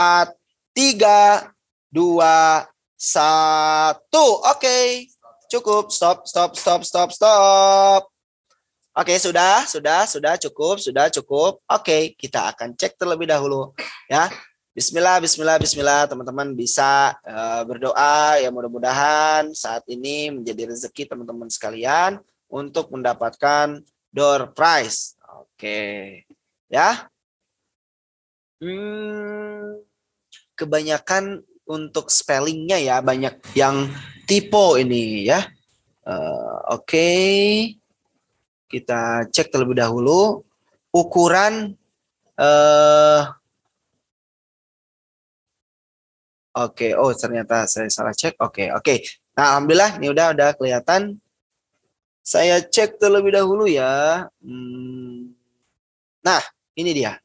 3, 2, 1. Oke. Cukup. Stop. Oke, sudah cukup. Oke, kita akan cek terlebih dahulu ya. Bismillah, teman-teman bisa berdoa ya, mudah-mudahan saat ini menjadi rezeki teman-teman sekalian untuk mendapatkan door prize. Oke, ya. Kebanyakan untuk spellingnya ya, banyak yang typo ini ya. Oke. Kita cek terlebih dahulu ukuran Oke, oh ternyata saya salah cek. Oke. Nah, alhamdulillah ini udah kelihatan. Saya cek terlebih dahulu ya. Nah, ini dia.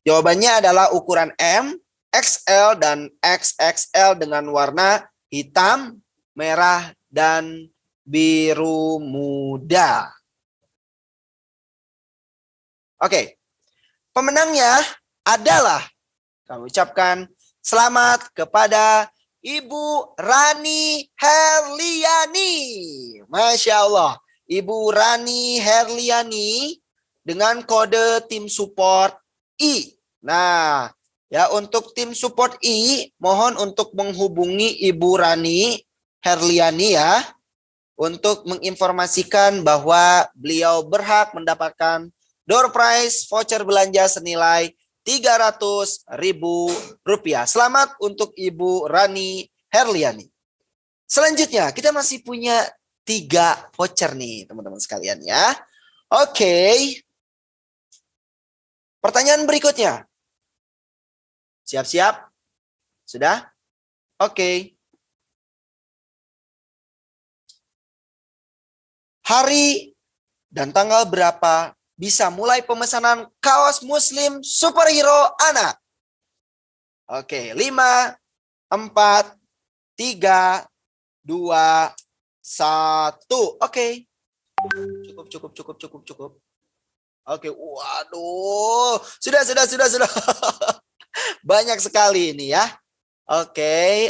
Jawabannya adalah ukuran M, XL dan XXL dengan warna hitam, merah dan biru muda. Oke. Pemenangnya adalah kami ucapkan selamat kepada Ibu Rani Herliani. Masya Allah. Ibu Rani Herliani dengan kode tim support I. Nah, ya untuk tim support I, mohon untuk menghubungi Ibu Rani Herliani ya. Untuk menginformasikan bahwa beliau berhak mendapatkan door prize voucher belanja senilai Rp300.000. Selamat untuk Ibu Rani Herliani. Selanjutnya kita masih punya 3 voucher nih teman-teman sekalian ya. Oke. Pertanyaan berikutnya. Siap-siap? Sudah? Oke. Hari dan tanggal berapa bisa mulai pemesanan kaos muslim superhero anak? Oke, 5, 4, 3, 2, 1. Oke. Cukup. Oke, waduh. Sudah. Banyak sekali ini ya. Oke.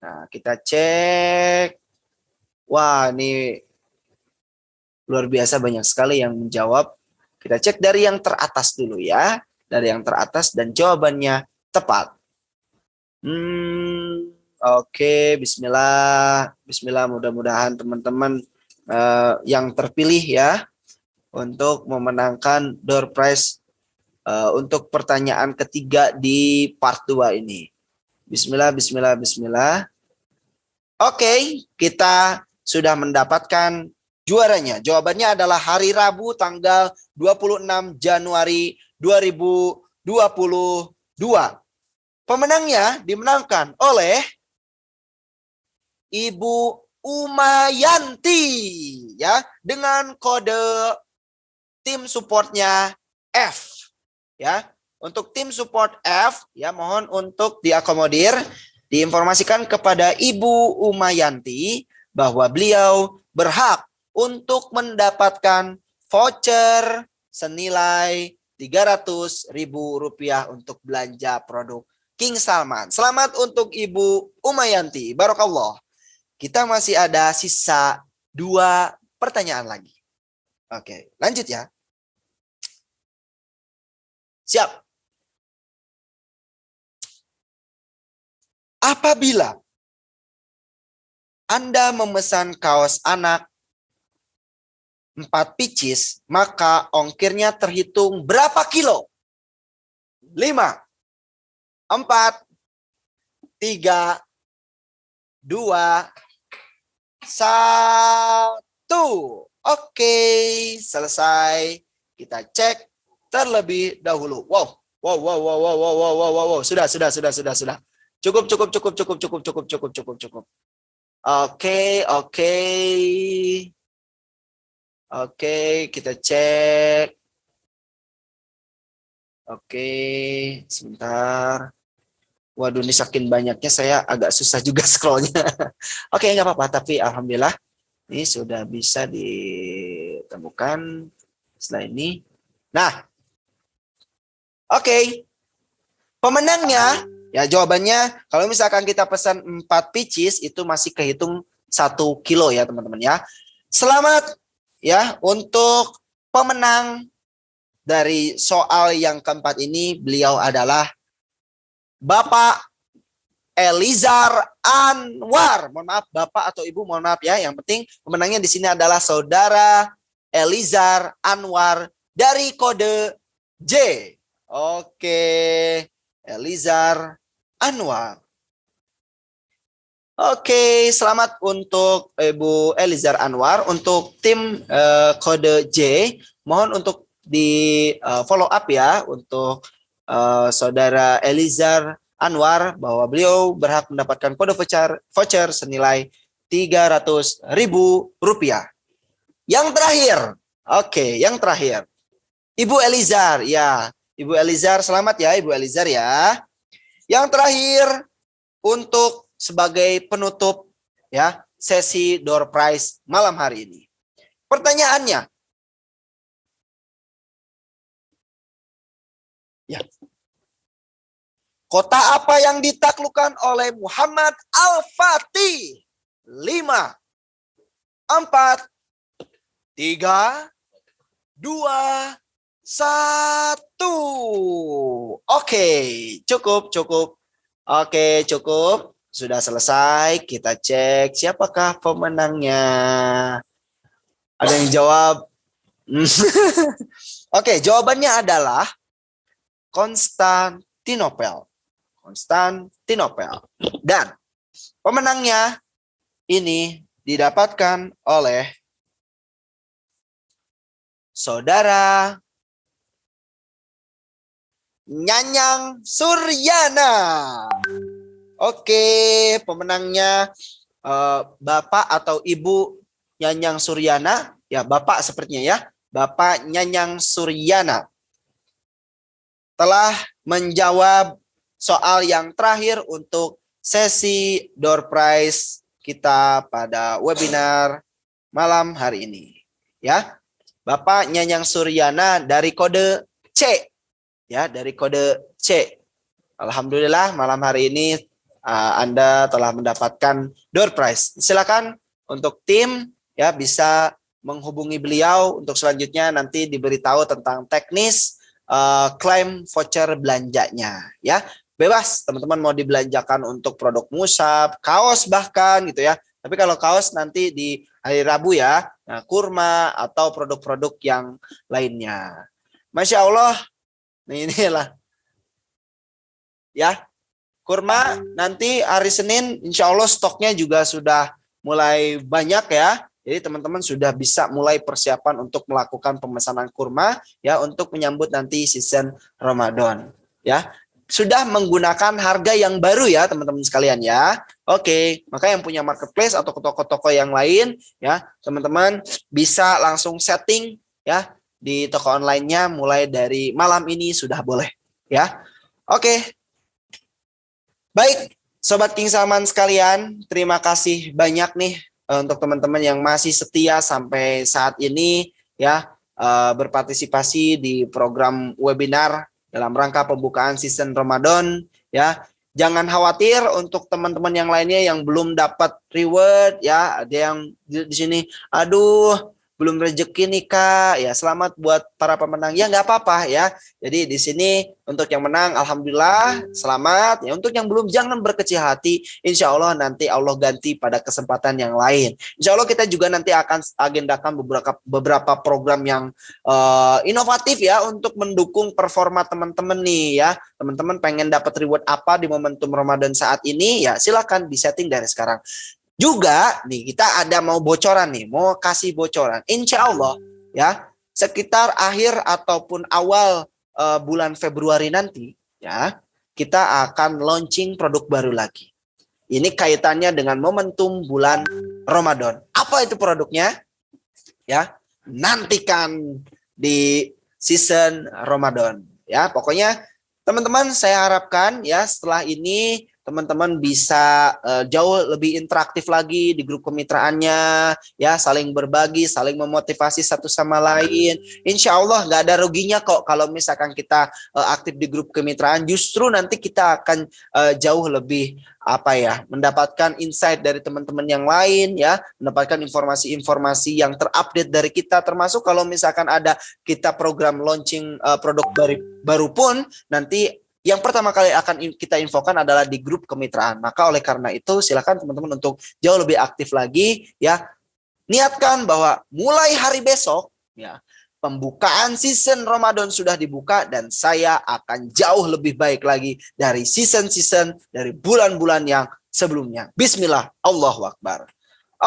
Nah, kita cek. Wah, ini luar biasa banyak sekali yang menjawab. Kita cek dari yang teratas dulu ya. Dari yang teratas dan jawabannya tepat. Oke, bismillah. Bismillah, mudah-mudahan teman-teman yang terpilih ya untuk memenangkan door prize untuk pertanyaan ketiga di part 2 ini. Bismillah. Oke, kita sudah mendapatkan juaranya. Jawabannya adalah hari Rabu tanggal 26 Januari 2022. Pemenangnya dimenangkan oleh Ibu Umayanti ya dengan kode tim supportnya F ya. Untuk tim support F ya, mohon untuk diakomodir, diinformasikan kepada Ibu Umayanti bahwa beliau berhak untuk mendapatkan voucher senilai Rp300.000 untuk belanja produk King Salman. Selamat untuk Ibu Umayanti. Barakallah. Kita masih ada sisa 2 pertanyaan lagi. Oke, lanjut ya. Siap. Apabila Anda memesan kaos anak 4 pieces, maka ongkirnya terhitung berapa kilo? 5, 4, 3, 2, 1. Oke, selesai. Kita cek terlebih dahulu. Wow. Sudah. Cukup. Oke, oke. Oke, kita cek. Oke, sebentar. Waduh, ini saking banyaknya saya agak susah juga scrollnya. Oke, nggak apa-apa. Tapi alhamdulillah ini sudah bisa ditemukan setelah ini. Nah, oke. Pemenangnya, ya jawabannya kalau misalkan kita pesan 4 pieces itu masih kehitung 1 kilo ya teman-teman ya. Selamat ya untuk pemenang dari soal yang keempat ini, beliau adalah Bapak Elizar Anwar. Mohon maaf Bapak atau Ibu, mohon maaf ya. Yang penting pemenangnya di sini adalah Saudara Elizar Anwar dari kode J. Oke, Elizar Anwar. Oke, selamat untuk Ibu Elizar Anwar. Untuk tim kode J, mohon untuk di follow up ya untuk Saudara Elizar Anwar bahwa beliau berhak mendapatkan kode voucher senilai Rp300.000. Yang terakhir, oke, yang terakhir, Ibu Elizar, ya, Ibu Elizar, selamat ya Ibu Elizar ya. Yang terakhir untuk sebagai penutup ya sesi door prize malam hari ini. Pertanyaannya, ya, kota apa yang ditaklukkan oleh Muhammad Al-Fatih? 5, 4, 3, 2, 1. Oke, cukup. Oke, cukup. Sudah selesai. Kita cek siapakah pemenangnya. Ada yang jawab? Oke, jawabannya adalah Konstantinopel. Dan pemenangnya ini didapatkan oleh Saudara Nyanyang Suryana. Oke, pemenangnya Bapak atau Ibu Nyanyang Suryana. Ya, Bapak sepertinya ya. Bapak Nyanyang Suryana telah menjawab soal yang terakhir untuk sesi door prize kita pada webinar malam hari ini. Ya, Bapak Nyanyang Suryana dari kode C. Ya, dari kode C. Alhamdulillah malam hari ini Anda telah mendapatkan door prize. Silakan untuk tim ya bisa menghubungi beliau untuk selanjutnya nanti diberitahu tentang teknis klaim voucher belanjanya ya. Bebas teman-teman mau dibelanjakan untuk produk musab, kaos bahkan gitu ya. Tapi kalau kaos nanti di hari Rabu ya, nah, kurma atau produk-produk yang lainnya. Masya Allah, inilah ya, kurma nanti hari Senin insya Allah stoknya juga sudah mulai banyak ya. Jadi teman-teman sudah bisa mulai persiapan untuk melakukan pemesanan kurma ya untuk menyambut nanti season Ramadan ya. Sudah menggunakan harga yang baru ya teman-teman sekalian ya. Oke, maka yang punya marketplace atau toko-toko yang lain ya, teman-teman bisa langsung setting ya di toko online-nya mulai dari malam ini sudah boleh ya. Oke. Baik, Sobat King Salman sekalian, terima kasih banyak nih untuk teman-teman yang masih setia sampai saat ini ya berpartisipasi di program webinar dalam rangka pembukaan season Ramadan ya. Jangan khawatir untuk teman-teman yang lainnya yang belum dapat reward ya, ada yang di sini aduh belum rezeki nih Kak ya, selamat buat para pemenang ya, nggak apa-apa ya. Jadi di sini untuk yang menang alhamdulillah selamat ya, untuk yang belum jangan berkecil hati, insya Allah nanti Allah ganti pada kesempatan yang lain. Insya Allah kita juga nanti akan agendakan beberapa program yang inovatif ya untuk mendukung performa teman-teman nih ya. Teman-teman pengen dapat reward apa di momentum Ramadan saat ini ya, silakan disetting dari sekarang. Juga nih kita ada mau bocoran nih, mau kasih bocoran. Insya Allah ya sekitar akhir ataupun awal bulan Februari nanti ya kita akan launching produk baru lagi. Ini kaitannya dengan momentum bulan Ramadan. Apa itu produknya? Ya, nantikan di season Ramadan. Ya, pokoknya teman-teman saya harapkan ya setelah ini teman-teman bisa jauh lebih interaktif lagi di grup kemitraannya, ya saling berbagi, saling memotivasi satu sama lain. Insya Allah nggak ada ruginya kok kalau misalkan kita aktif di grup kemitraan. Justru nanti kita akan jauh lebih mendapatkan insight dari teman-teman yang lain, ya, mendapatkan informasi-informasi yang terupdate dari kita, termasuk kalau misalkan ada kita program launching produk baru pun nanti yang pertama kali akan kita infokan adalah di grup kemitraan. Maka oleh karena itu silakan teman-teman untuk jauh lebih aktif lagi, ya. Niatkan bahwa mulai hari besok, ya, pembukaan season Ramadan sudah dibuka dan saya akan jauh lebih baik lagi dari season-season dari bulan-bulan yang sebelumnya. Bismillah, Allahu Akbar.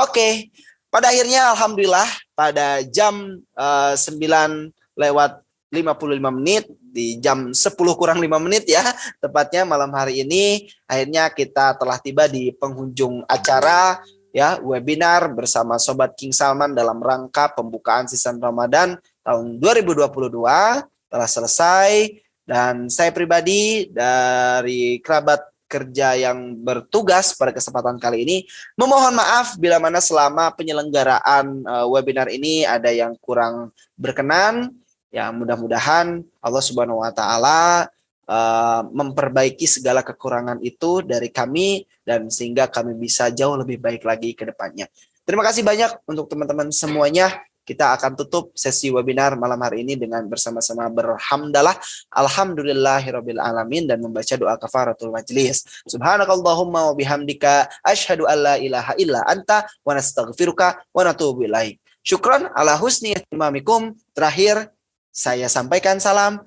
Oke, pada akhirnya alhamdulillah pada jam 9:55 di jam 10 kurang 5 menit ya, tepatnya malam hari ini akhirnya kita telah tiba di penghujung acara, ya, webinar bersama Sobat King Salman dalam rangka pembukaan season Ramadan tahun 2022 telah selesai, dan saya pribadi dari kerabat kerja yang bertugas pada kesempatan kali ini memohon maaf bila mana selama penyelenggaraan webinar ini ada yang kurang berkenan. Ya, mudah-mudahan Allah Subhanahu wa taala memperbaiki segala kekurangan itu dari kami dan sehingga kami bisa jauh lebih baik lagi ke depannya. Terima kasih banyak untuk teman-teman semuanya. Kita akan tutup sesi webinar malam hari ini dengan bersama-sama berhamdalah alhamdulillahirabbil alamin dan membaca doa kafaratul majlis. Subhanakallahumma wa bihamdika asyhadu alla ilaha illa anta wa nastaghfiruka wa natubu ilaik. Syukran ala husni ihtimamikum. Terakhir saya sampaikan salam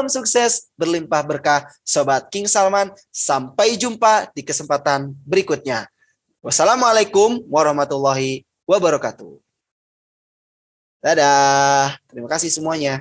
sukses, berlimpah berkah Sobat King Salman. Sampai jumpa di kesempatan berikutnya. Wassalamualaikum warahmatullahi wabarakatuh. Dadah, terima kasih semuanya.